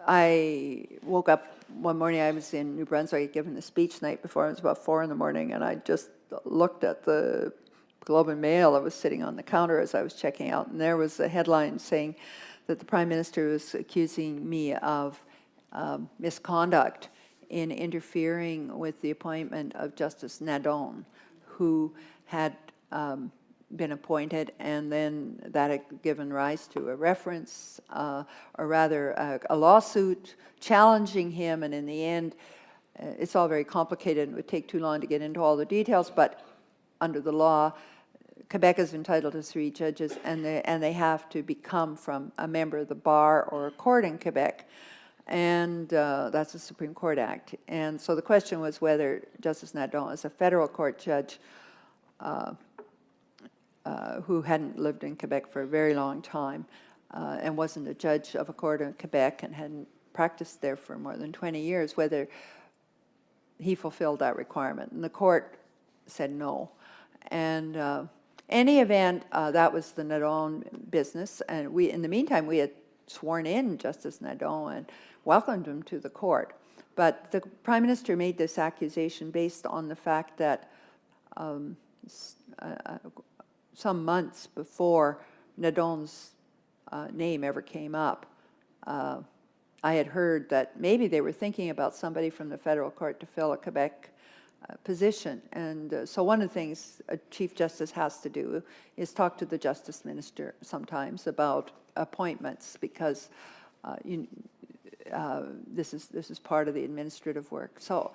I woke up one morning. I was in New Brunswick giving a speech night before. It was about 4 a.m, and I just looked at the Globe and Mail that was sitting on the counter as I was checking out, and there was a headline saying that the Prime Minister was accusing me of misconduct in interfering with the appointment of Justice Nadon, who had been appointed, and then that had given rise to a reference, or rather a lawsuit challenging him, and in the end, it's all very complicated and it would take too long to get into all the details, but under the law, Quebec is entitled to 3 judges, and they have to become from a member of the bar or a court in Quebec, and that's a Supreme Court Act. And so the question was whether Justice Nadon, as a federal court judge, who hadn't lived in Quebec for a very long time and wasn't a judge of a court in Quebec and hadn't practiced there for more than 20 years, whether he fulfilled that requirement. And the court said no. And any event, that was the Nadon business. And in the meantime, we had sworn in Justice Nadon and welcomed him to the court. But the Prime Minister made this accusation based on the fact that some months before Nadon's name ever came up, I had heard that maybe they were thinking about somebody from the federal court to fill a Quebec position. And so one of the things a Chief Justice has to do is talk to the Justice Minister sometimes about appointments, because this is part of the administrative work. So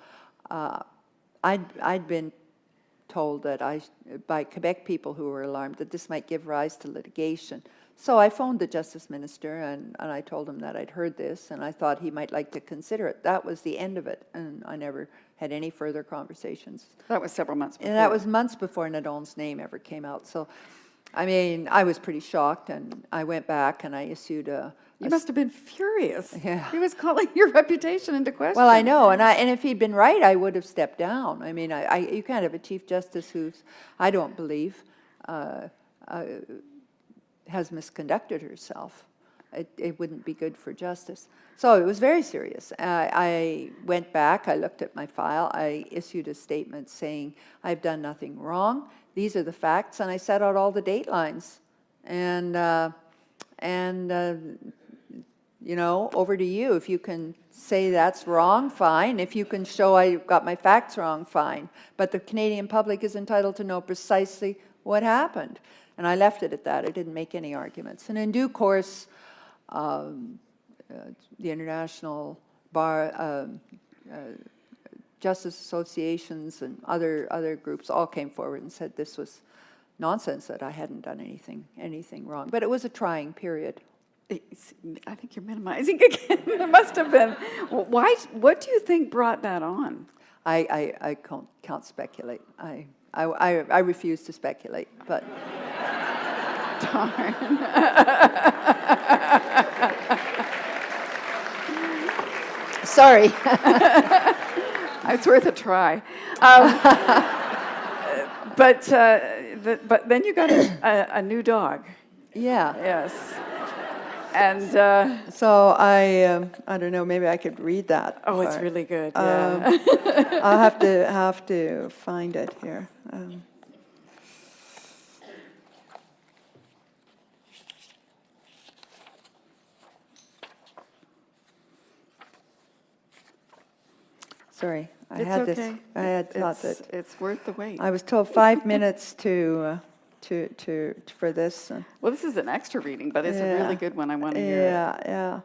I'd been told that by Quebec people who were alarmed that this might give rise to litigation. So I phoned the Justice Minister and I told him that I'd heard this and I thought he might like to consider it. That was the end of it, and I never had any further conversations. That was several months before. And that was months before Nadon's name ever came out. So, I mean, I was pretty shocked, and I went back and I issued You must have been furious. Yeah. He was calling your reputation into question. Well, I know, and if he'd been right, I would have stepped down. I mean, you can't have a Chief Justice who's, I don't believe, has misconducted herself. It wouldn't be good for justice. So it was very serious. I went back, I looked at my file, I issued a statement saying, I've done nothing wrong, these are the facts, and I set out all the date lines. And you know, over to you. If you can say that's wrong, fine. If you can show I got my facts wrong, fine. But the Canadian public is entitled to know precisely what happened. And I left it at that. I didn't make any arguments. And in due course, the international bar, justice associations and other groups all came forward and said this was nonsense, that I hadn't done anything wrong. But it was a trying period. I think you're minimizing again. It must have been. Why? What do you think brought that on? I can't speculate. I refuse to speculate. But Darn. sorry. It's worth a try. But then you got a new dog. Yeah. Yes. And so I don't know. Maybe I could read that. oh, part. it's really good. Yeah. I'll have to find it here. Sorry, I It's had okay. this. I had thought that It's worth the wait. I was told 5 minutes to for this. Well, this is an extra reading, but it's a Yeah. really good one. I want to hear Yeah.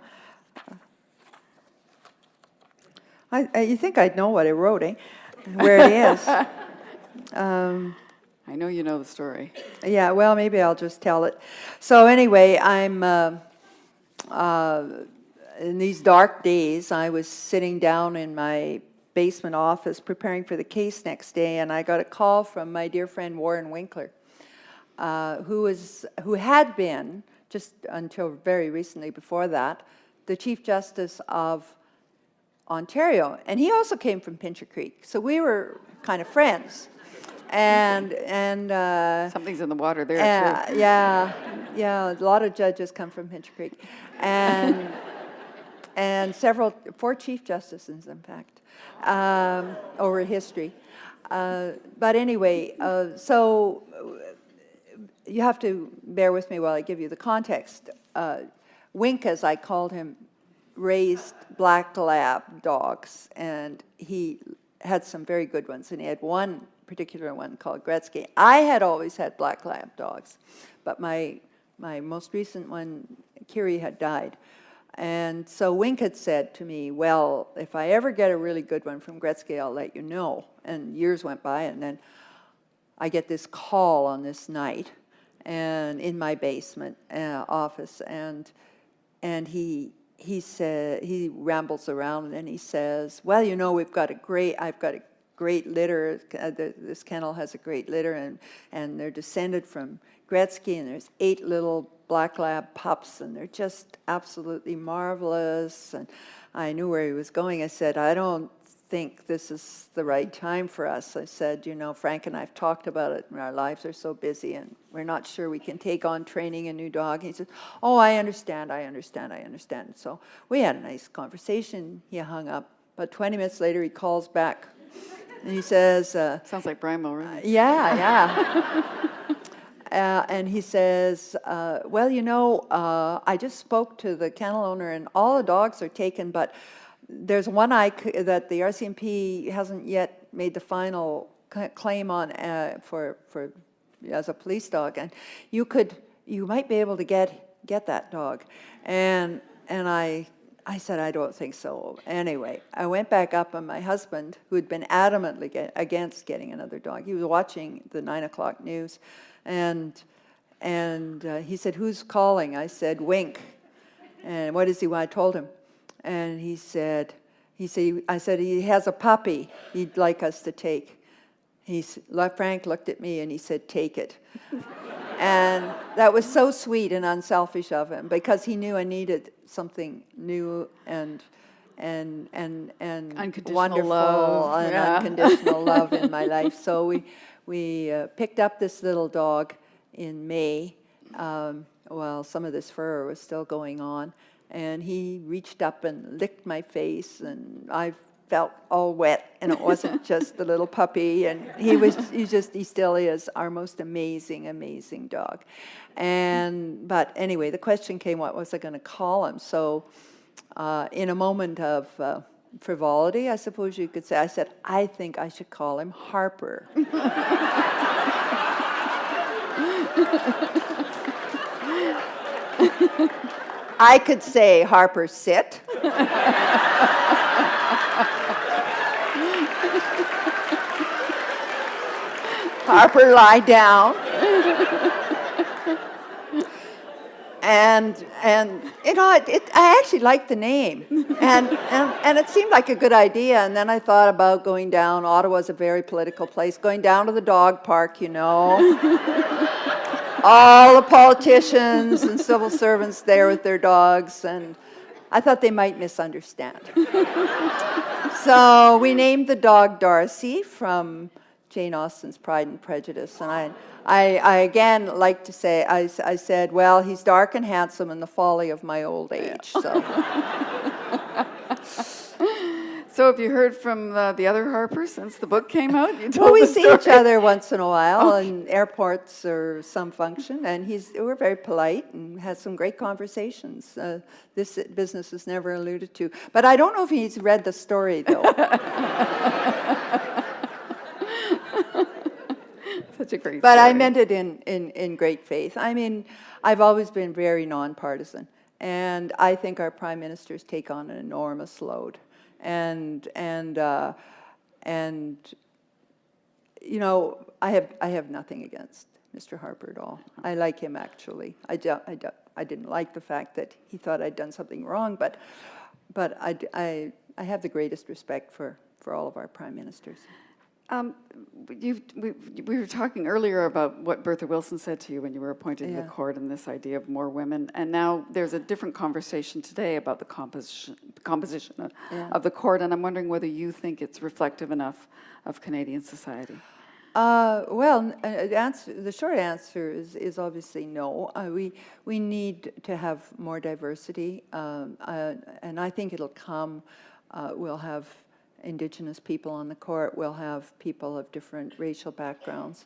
You think I'd know what I wrote, eh? Where it is. I know you know the story. Yeah, well, maybe I'll just tell it. So anyway, I'm in these dark days, I was sitting down in my basement office preparing for the case next day, and I got a call from my dear friend Warren Winkler, who had been, just until very recently before that, the Chief Justice of Ontario. And he also came from Pincher Creek, so we were kind of friends. And Something's in the water there, too. yeah, a lot of judges come from Pincher Creek. And 4 Chief Justices, in fact, over history. But anyway, so you have to bear with me while I give you the context. Wink, as I called him, raised black lab dogs, and he had some very good ones, and he had one particular one called Gretzky. I had always had black lab dogs, but my most recent one, Kiri, had died. And so Wink had said to me, well, if I ever get a really good one from Gretzky, I'll let you know. And years went by, and then I get this call on this night, and in my basement office, and he said, he rambles around, and he says, well, you know, I've got a great litter. This kennel has a great litter, and they're descended from Gretzky, and there's 8 little black lab pups, and they're just absolutely marvelous. And I knew where he was going. I said, I don't think this is the right time for us. I said, you know, Frank and I have talked about it, and our lives are so busy, and we're not sure we can take on training a new dog. And he said, oh, I understand. So we had a nice conversation. He hung up. But 20 minutes later, he calls back, and he says, Sounds like Brian Mulroney. yeah. And he says, well, I just spoke to the kennel owner, and all the dogs are taken, but there's one that the RCMP hasn't yet made the final claim on for as a police dog, and you might be able to get that dog. And I said, I don't think so. Anyway, I went back up, and my husband, who had been adamantly against getting another dog, he was watching the 9 o'clock news, and he said, who's calling? I said, Wink. And what does he want? I told him. And I said, he has a puppy he'd like us to take. Frank looked at me and he said, take it. And that was so sweet and unselfish of him, because he knew I needed something new and wonderful love. and Yeah. unconditional love in my life. So we picked up this little dog in May while some of this fur was still going on, and he reached up and licked my face, and I felt all wet, and it wasn't just the little puppy, and he still is our most amazing dog. But anyway, the question came, what was I going to call him? So in a moment of frivolity, I suppose you could say, I said, I think I should call him Harper. I could say, Harper, sit. Harper, lie down. And I actually liked the name, and it seemed like a good idea. And then I thought about going down. Ottawa's a very political place. Going down to the dog park, all the politicians and civil servants there with their dogs, and I thought they might misunderstand. So we named the dog Darcy from Jane Austen's Pride and Prejudice, and I again like to say, I said, well, he's dark and handsome in the folly of my old age. So. So have you heard from the other Harper since the book came out? Well, we see each other once in a while in airports or some function, and we're very polite and has some great conversations. This business is never alluded to. But I don't know if he's read the story, though. Such a great But story. I meant it in great faith. I mean, I've always been very nonpartisan, and I think our prime ministers take on an enormous load. And I have nothing against Mr. Harper at all. I like him, actually. I didn't like the fact that he thought I'd done something wrong, but I have the greatest respect for all of our prime ministers. We were talking earlier about what Bertha Wilson said to you when you were appointed to the court, and this idea of more women. And now there's a different conversation today about the composition of the court, and I'm wondering whether you think it's reflective enough of Canadian society. The short answer is obviously no. We need to have more diversity, and I think it'll come. We'll have Indigenous people on the court, we'll have people of different racial backgrounds.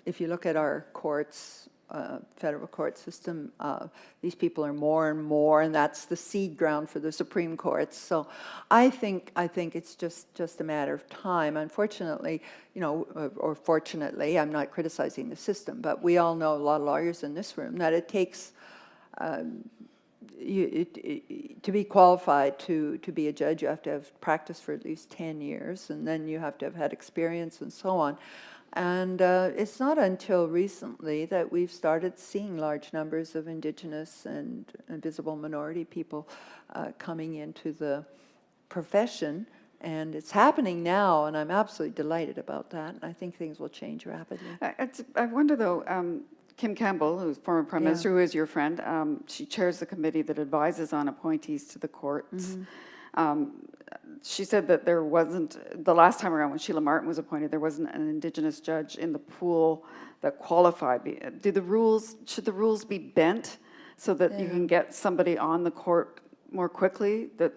If you look at our courts, federal court system, these people are more and more, and that's the seed ground for the Supreme Court. So I think it's just a matter of time. Unfortunately, or fortunately, I'm not criticizing the system, but we all know, a lot of lawyers in this room, that it takes to be qualified to be a judge, you have to have practiced for at least 10 years, and then you have to have had experience and so on. And it's not until recently that we've started seeing large numbers of Indigenous and invisible minority people coming into the profession. And it's happening now, and I'm absolutely delighted about that. And I think things will change rapidly. I wonder, though, Kim Campbell, who's former Prime Minister, who is your friend, she chairs the committee that advises on appointees to the courts. Mm-hmm. She said that there wasn't, the last time around when Sheila Martin was appointed, there wasn't an Indigenous judge in the pool that qualified. Should the rules be bent so that you can get somebody on the court more quickly, that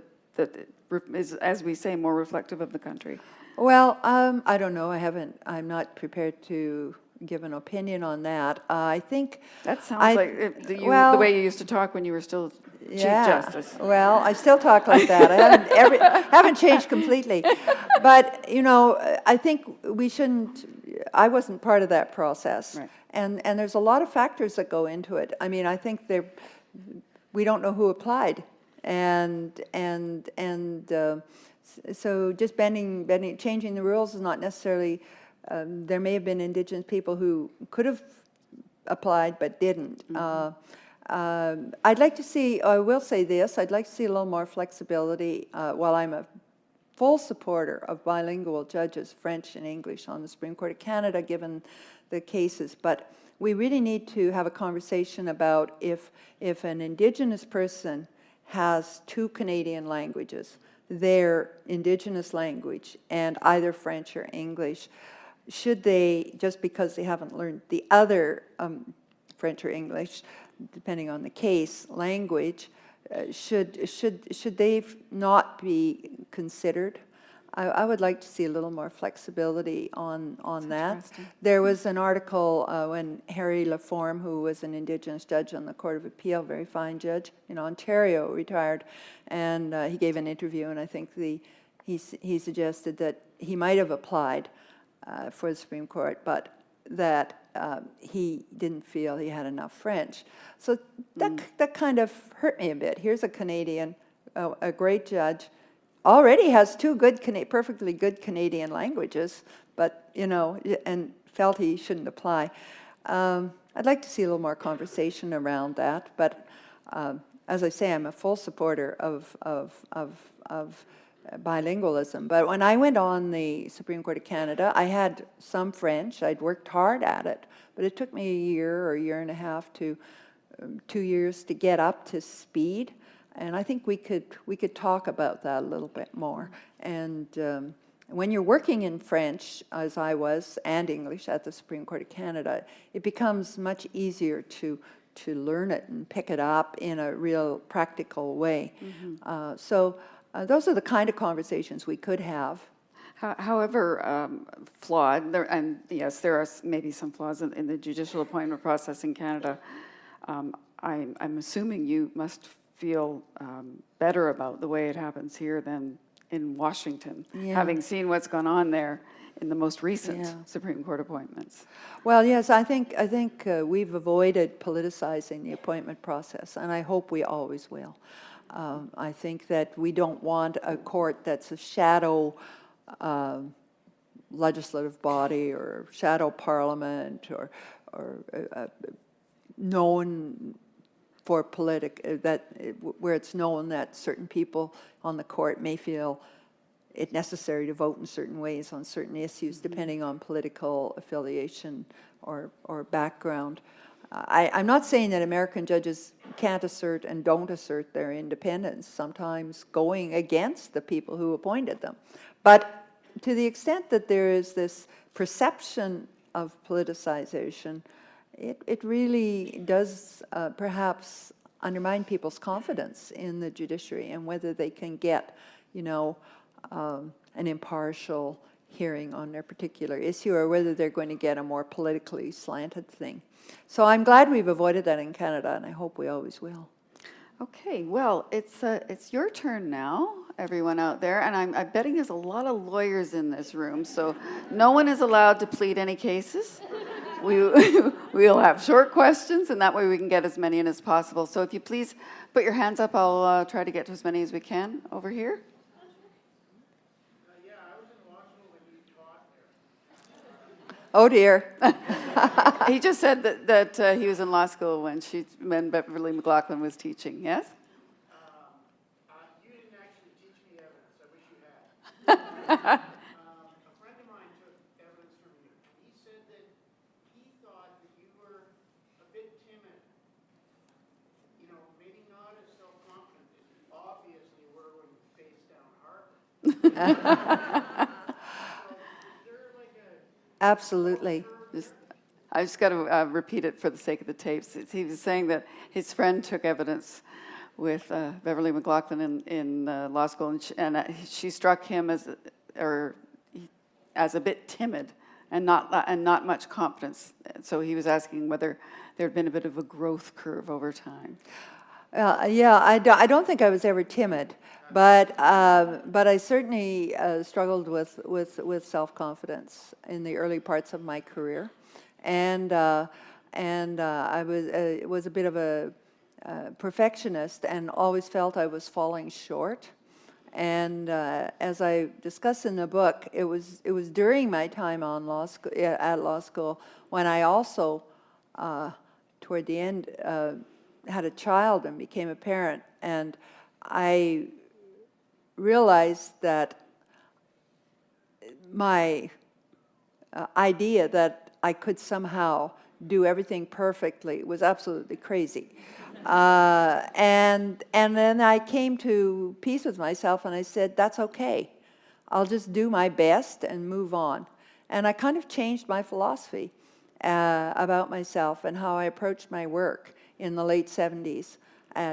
is, as we say, more reflective of the country? Well, I don't know. I'm not prepared to give an opinion on that. I think That sounds like the way you used to talk when you were still Chief Justice. Well, I still talk like that. I haven't changed completely. But, I think we shouldn't, I wasn't part of that process. Right. And there's a lot of factors that go into it. I mean, I think we don't know who applied. So just changing the rules is not necessarily, there may have been Indigenous people who could have applied but didn't. I'd like to see, I will say this, I'd like to see a little more flexibility. While I'm a full supporter of bilingual judges, French and English, on the Supreme Court of Canada, given the cases, but we really need to have a conversation about if an Indigenous person has two Canadian languages, their Indigenous language and either French or English, should they, just because they haven't learned the other French or English, depending on the case, language, should they not be considered? I would like to see a little more flexibility on that. There was an article when Harry Laforme, who was an Indigenous judge on the Court of Appeal, very fine judge in Ontario, retired, and he gave an interview, and I think he suggested that he might have applied for the Supreme Court, but that he didn't feel he had enough French. So that kind of hurt me a bit. Here's a Canadian, a great judge, already has two perfectly good Canadian languages, but, and felt he shouldn't apply. I'd like to see a little more conversation around that, but as I say, I'm a full supporter of bilingualism. But when I went on the Supreme Court of Canada, I had some French. I'd worked hard at it, but it took me a year or a year and a half to 2 years to get up to speed. And I think we could talk about that a little bit more. And when you're working in French, as I was, and English at the Supreme Court of Canada, it becomes much easier to learn it and pick it up in a real practical way. So those are the kind of conversations we could have. However flawed, and yes, there are maybe some flaws in the judicial appointment process in Canada. I'm assuming you must feel better about the way it happens here than in Washington, having seen what's gone on there in the most recent Supreme Court appointments. Well, yes, I think we've avoided politicizing the appointment process, and I hope we always will. I think that we don't want a court that's a shadow legislative body or shadow parliament or known for where it's known that certain people on the court may feel it necessary to vote in certain ways on certain issues, depending on political affiliation or background. I'm not saying that American judges can't assert and don't assert their independence, sometimes going against the people who appointed them. But to the extent that there is this perception of politicization, it really does perhaps undermine people's confidence in the judiciary and whether they can get, an impartial hearing on their particular issue, or whether they're going to get a more politically slanted thing. So I'm glad we've avoided that in Canada, and I hope we always will. Okay, well, it's your turn now, everyone out there, and I'm betting there's a lot of lawyers in this room, so no one is allowed to plead any cases. We'll have short questions, and that way we can get as many in as possible. So if you please put your hands up, I'll try to get to as many as we can over here. Yeah, I was in law school when you taught there. Oh dear. He just said that he was in law school when Beverley McLachlin was teaching, yes? You didn't actually teach me evidence. I wish you had. A friend of mine took evidence from you. He said that he thought that you were a bit timid. Maybe not as self-confident as you obviously were when you faced down Harvard. Absolutely. I just got to repeat it for the sake of the tapes. He was saying that his friend took evidence with Beverley McLachlin in law school, and she struck him as a bit timid and not much confidence. So he was asking whether there had been a bit of a growth curve over time. Yeah, I don't think I was ever timid, but I certainly struggled with self-confidence in the early parts of my career, and I was a bit of a perfectionist and always felt I was falling short. And as I discuss in the book, it was during my time at law school when I also, toward the end, had a child and became a parent, and I realized that my idea that I could somehow do everything perfectly was absolutely crazy. And then I came to peace with myself, and I said, that's okay. I'll just do my best and move on. And I kind of changed my philosophy about myself and how I approached my work in the late 70s,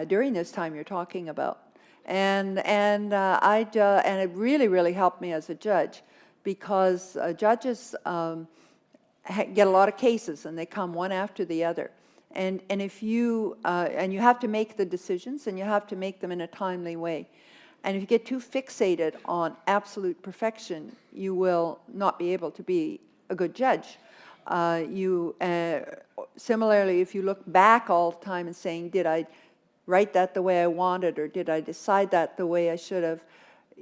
during this time you're talking about. And it really, really helped me as a judge, because judges get a lot of cases, and they come one after the other. And if you have to make the decisions, and you have to make them in a timely way. And if you get too fixated on absolute perfection, you will not be able to be a good judge. Similarly, if you look back all the time and saying, did I write that the way I wanted, or did I decide that the way I should have,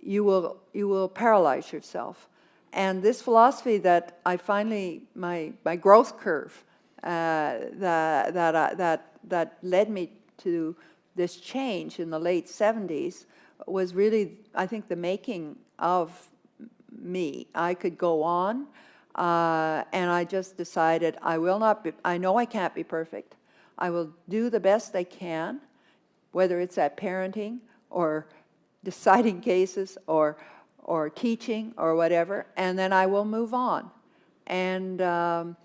you will paralyze yourself. And this philosophy that I finally, my growth curve, that led me to this change in the late 70s was really, I think, the making of me. I could go on, and I just decided I know I can't be perfect. I will do the best I can, whether it's at parenting or deciding cases or teaching or whatever, and then I will move on. And that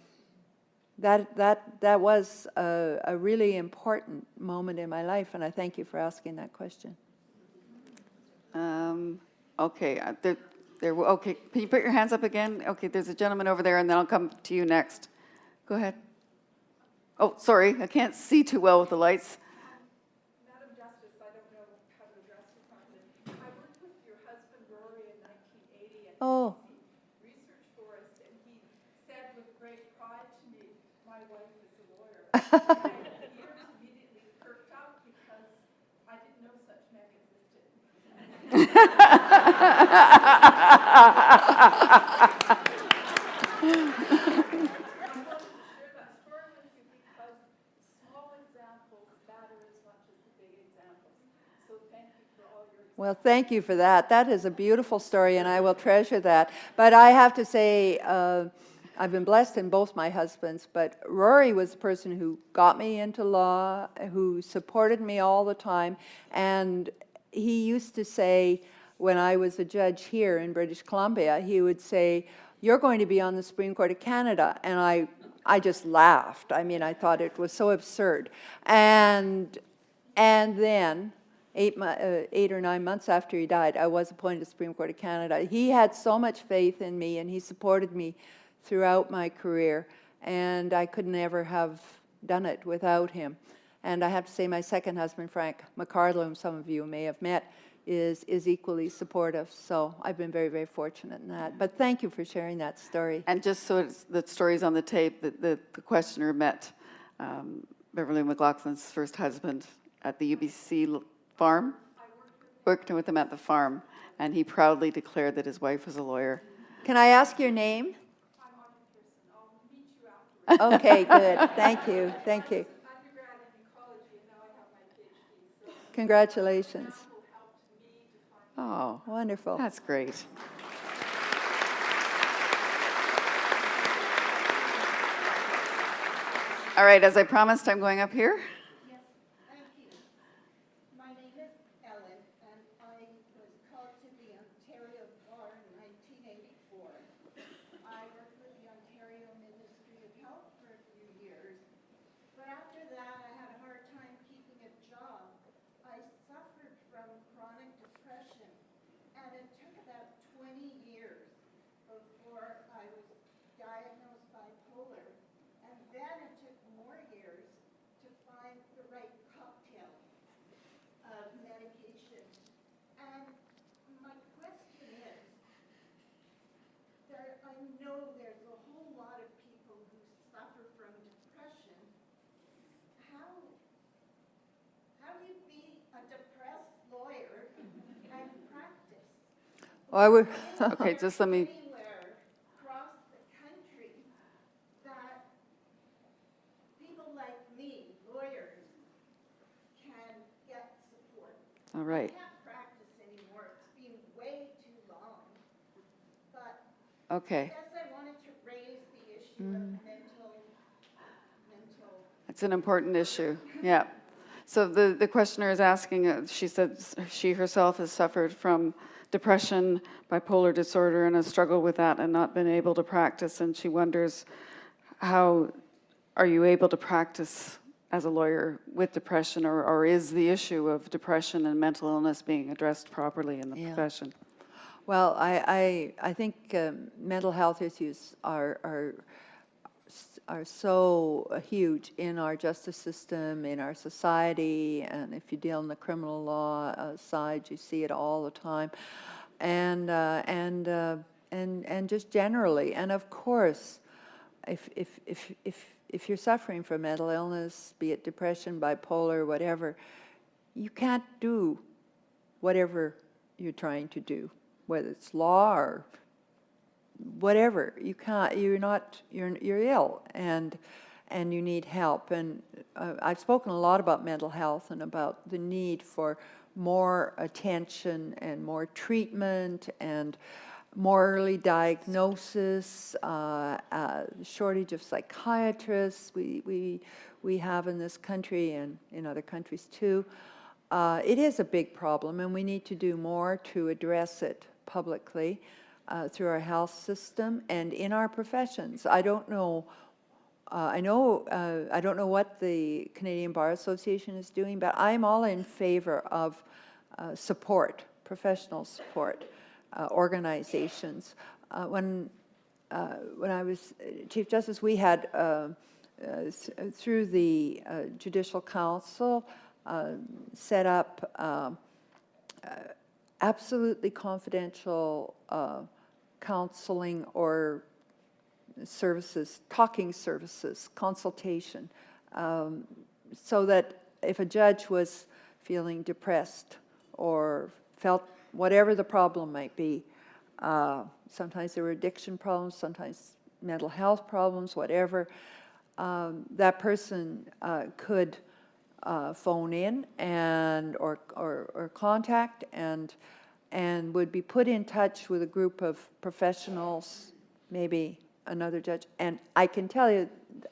was a really important moment in my life, and I thank you for asking that question. Okay, okay. Can you put your hands up again? Okay, there's a gentleman over there, and then I'll come to you next. Go ahead. Oh, sorry, I can't see too well with the lights. Madam Justice, I don't know how to address you properly. I worked with your husband, Rory, in 1980, and Oh. he researched for us, and he said with great pride to me, my wife is a lawyer. And the ears immediately perked up because I didn't know such men existed. Well, thank you for that. That is a beautiful story, and I will treasure that. But I have to say, I've been blessed in both my husbands, but Rory was the person who got me into law, who supported me all the time. And he used to say, when I was a judge here in British Columbia, he would say, you're going to be on the Supreme Court of Canada. And I just laughed. I mean, I thought it was so absurd. And then 8 or 9 months after he died, I was appointed to the Supreme Court of Canada. He had so much faith in me, and he supported me throughout my career, and I could never have done it without him. And I have to say, my second husband, Frank McCardle, whom some of you may have met, is equally supportive. So I've been very, very fortunate in that. But thank you for sharing that story. And just so the story's on the tape, the questioner met Beverley McLachlin's first husband at the UBC farm, worked with him at the farm, and he proudly declared that his wife was a lawyer. Can I ask your name? I'm Audrey Pearson. I'll meet you afterwards. Okay, good. Thank you. Thank you. Undergrad in ecology, and now I have my PhD. So Congratulations. who helped me define Oh, Wonderful. that's great. All right, as I promised, I'm going up here. Yes, thank you. My name is Ellen, and I was called to the Ontario Bar in 1984. I worked with the Ontario Ministry of Health for a few years, but after that I had a hard time keeping a job. I know there's a whole lot of people who suffer from depression. How do you be a depressed lawyer and practice? Well, I would. Okay, just let me. Anywhere across the country that people like me, lawyers, can get support. All right. I can't practice anymore. It's been way too long. But Okay. yes, I wanted to raise the issue of mental. It's an important issue. Yeah. So the questioner is asking, she said she herself has suffered from depression, bipolar disorder, and a struggle with that and not been able to practice. And she wonders, how are you able to practice as a lawyer with depression, or is the issue of depression and mental illness being addressed properly in the profession? Well, I think mental health issues are so huge in our justice system, in our society, and if you deal in the criminal law side, you see it all the time, and just generally. And of course, if you're suffering from mental illness, be it depression, bipolar, whatever, you can't do whatever you're trying to do, whether it's law or whatever. You can't. You're ill, and you need help. And I've spoken a lot about mental health and about the need for more attention and more treatment and more early diagnosis. Shortage of psychiatrists we have in this country and in other countries too. It is a big problem, and we need to do more to address it publicly. Through our health system and in our professions. I don't know what the Canadian Bar Association is doing, but I'm all in favor of support, professional support, organizations. When I was Chief Justice, we had through the Judicial Council set up absolutely confidential counseling or services, talking services, consultation, so that if a judge was feeling depressed or felt whatever the problem might be, sometimes there were addiction problems, sometimes mental health problems, whatever, that person could phone in and or contact and would be put in touch with a group of professionals, maybe another judge. And I can tell you,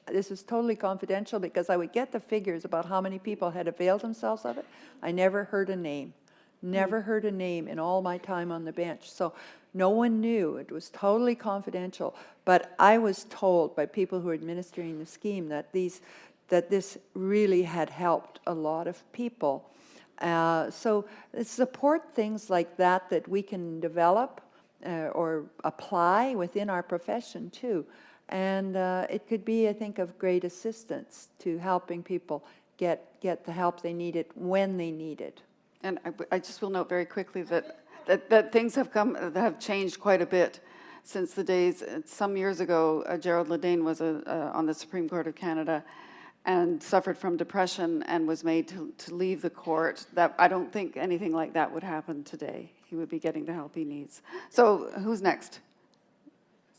this is totally confidential because I would get the figures about how many people had availed themselves of it. I never heard a name. Never heard a name in all my time on the bench. So no one knew. It was totally confidential. But I was told by people who were administering the scheme that this really had helped a lot of people. So support things like that we can develop or apply within our profession too. And it could be, I think, of great assistance to helping people get the help they needed when they need it. And I just will note very quickly that things have changed quite a bit since the days. Some years ago, Gerald Ledane was on the Supreme Court of Canada and suffered from depression and was made to leave the court. That I don't think anything like that would happen today. He would be getting the help he needs. So who's next?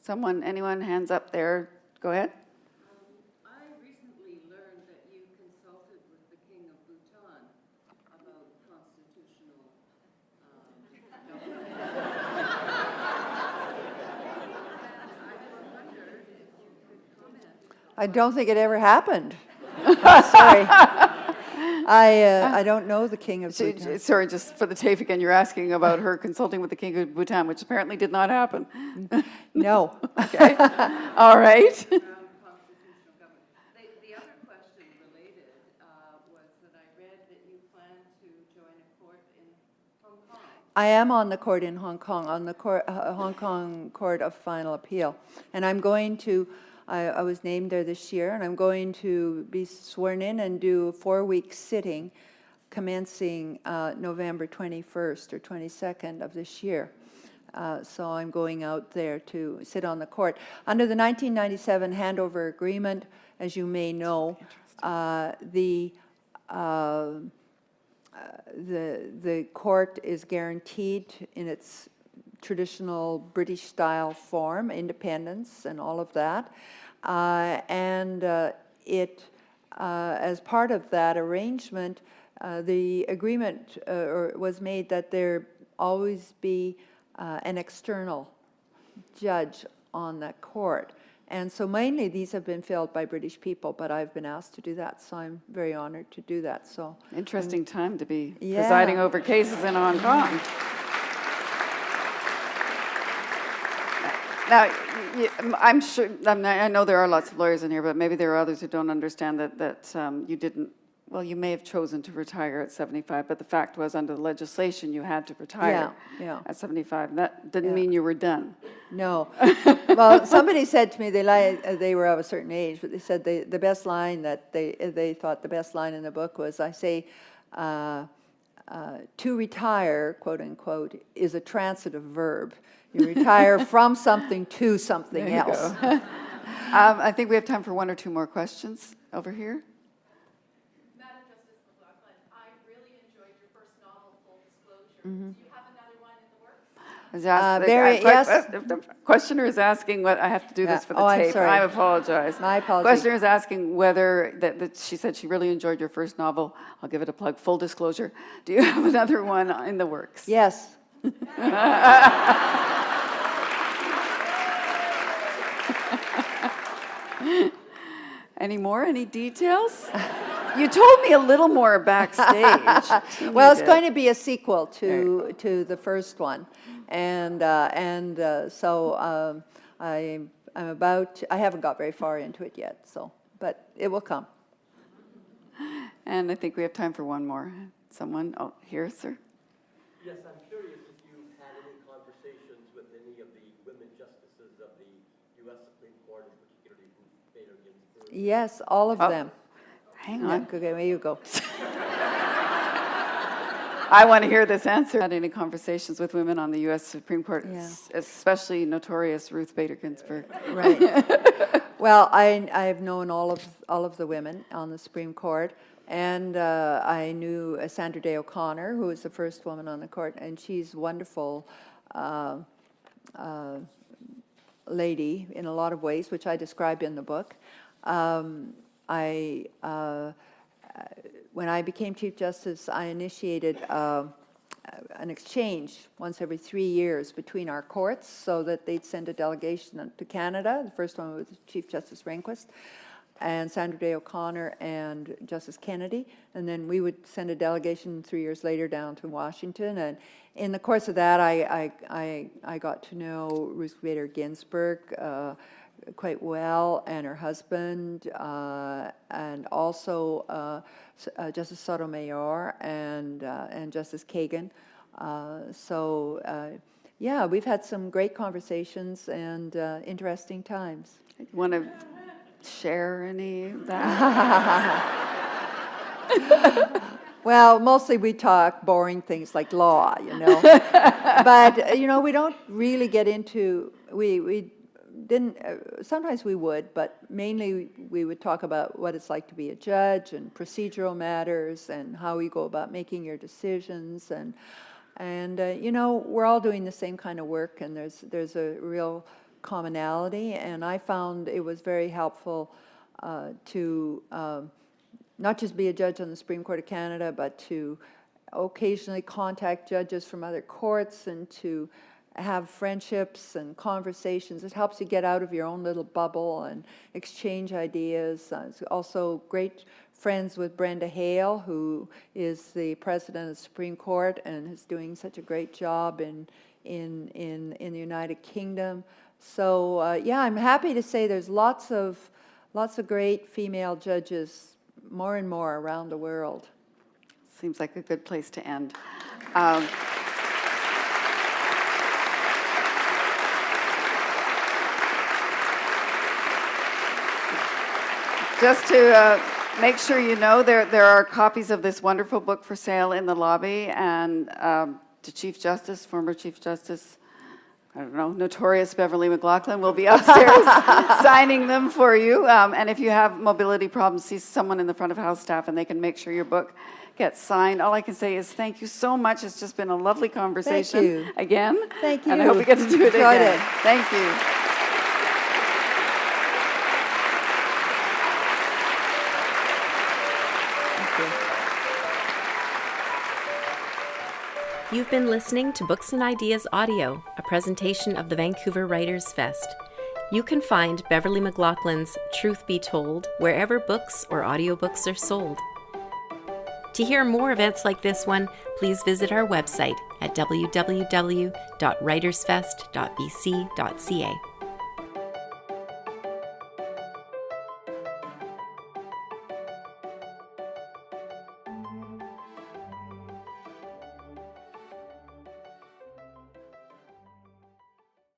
Anyone, hands up there. Go ahead. I recently learned that you consulted with the King of Bhutan about constitutional government. I just wondered if you could comment. I don't think it ever happened. Sorry. I don't know the King of Bhutan. Sorry, just for the tape again, you're asking about her consulting with the King of Bhutan, which apparently did not happen. No. Okay. All right. Constitutional government. The other question related was that I read that you plan to join a court in Hong Kong. I am on the court in Hong Kong, on the Hong Kong Court of Final Appeal. And I'm going to, I was named there this year, and I'm going to be sworn in and do a 4-week sitting commencing November 21st or 22nd of this year. So I'm going out there to sit on the court. Under the 1997 handover agreement, as you may know, the court is guaranteed in its traditional British-style form, independence and all of that. As part of that arrangement, the agreement was made that there always be an external judge on that court. And so mainly these have been filled by British people, but I've been asked to do that, so I'm very honored to do that. So Interesting time to be presiding over cases in Hong Kong. Now, I'm sure, I know there are lots of lawyers in here, but maybe there are others who don't understand that you didn't, well, you may have chosen to retire at 75, but the fact was under the legislation you had to retire at 75. That didn't mean you were done. No. Well, somebody said to me they were of a certain age, but they said the best line that they thought the best line in the book was, I say, to retire, quote unquote, is a transitive verb. You retire from something to something else. I think we have time for one or two more questions over here. Madam Justice McLachlin, I really enjoyed your first novel, Full Disclosure. Do you have another one in the works? Yes. The questioner is asking what I have to do this for the tape. I'm sorry. I apologize. My apologies. Questioner is asking whether that she said she really enjoyed your first novel. I'll give it a plug. Full disclosure. Do you have another one in the works? Yes. Any more? Any details? You told me a little more backstage. Well, it's going to be a sequel to the first one, and so I haven't got very far into it yet. So, but it will come. And I think we have time for one more. Someone? Oh, here, sir. Yes, I'm curious if you've had any conversations with any of the women justices of the U.S. Supreme Court, and particularly Ruth Bader Ginsburg. Yes, all of them. Hang on. Okay, there you go. I want to hear this answer. Had any conversations with women on the U.S. Supreme Court, especially notorious Ruth Bader Ginsburg? Right. Well, I've known all of the women on the Supreme Court, and I knew Sandra Day O'Connor, who was the first woman on the court, and she's a wonderful lady in a lot of ways, which I describe in the book. When I became Chief Justice, I initiated an exchange once every 3 years between our courts so that they'd send a delegation to Canada. The first one was Chief Justice Rehnquist and Sandra Day O'Connor and Justice Kennedy. And then we would send a delegation 3 years later down to Washington. And in the course of that, I got to know Ruth Bader Ginsburg quite well, and her husband, and also Justice Sotomayor and Justice Kagan. Yeah, we've had some great conversations and interesting times. You want to share any of that? Well, mostly we talk boring things like law, But, we don't really get into, we didn't, sometimes we would, but mainly we would talk about what it's like to be a judge and procedural matters and how you go about making your decisions. And we're all doing the same kind of work, and there's a real commonality. And I found it was very helpful to not just be a judge on the Supreme Court of Canada, but to occasionally contact judges from other courts and to have friendships and conversations. It helps you get out of your own little bubble and exchange ideas. It's also great friends with Brenda Hale, who is the president of the Supreme Court and is doing such a great job in the United Kingdom. So yeah, I'm happy to say there's lots of great female judges, more and more around the world. Seems like a good place to end. Just to make sure you know, there are copies of this wonderful book for sale in the lobby, and to Chief Justice, former Chief Justice I don't know, notorious Beverley McLachlin will be upstairs signing them for you. And if you have mobility problems, see someone in the front of house staff and they can make sure your book gets signed. All I can say is thank you so much. It's just been a lovely conversation. Thank you. Again. Thank you. And I hope we get to do it Enjoyed again. it. Thank you. You've been listening to Books and Ideas Audio, a presentation of the Vancouver Writers' Fest. You can find Beverley McLachlin's Truth Be Told wherever books or audiobooks are sold. To hear more events like this one, please visit our website at www.writersfest.bc.ca.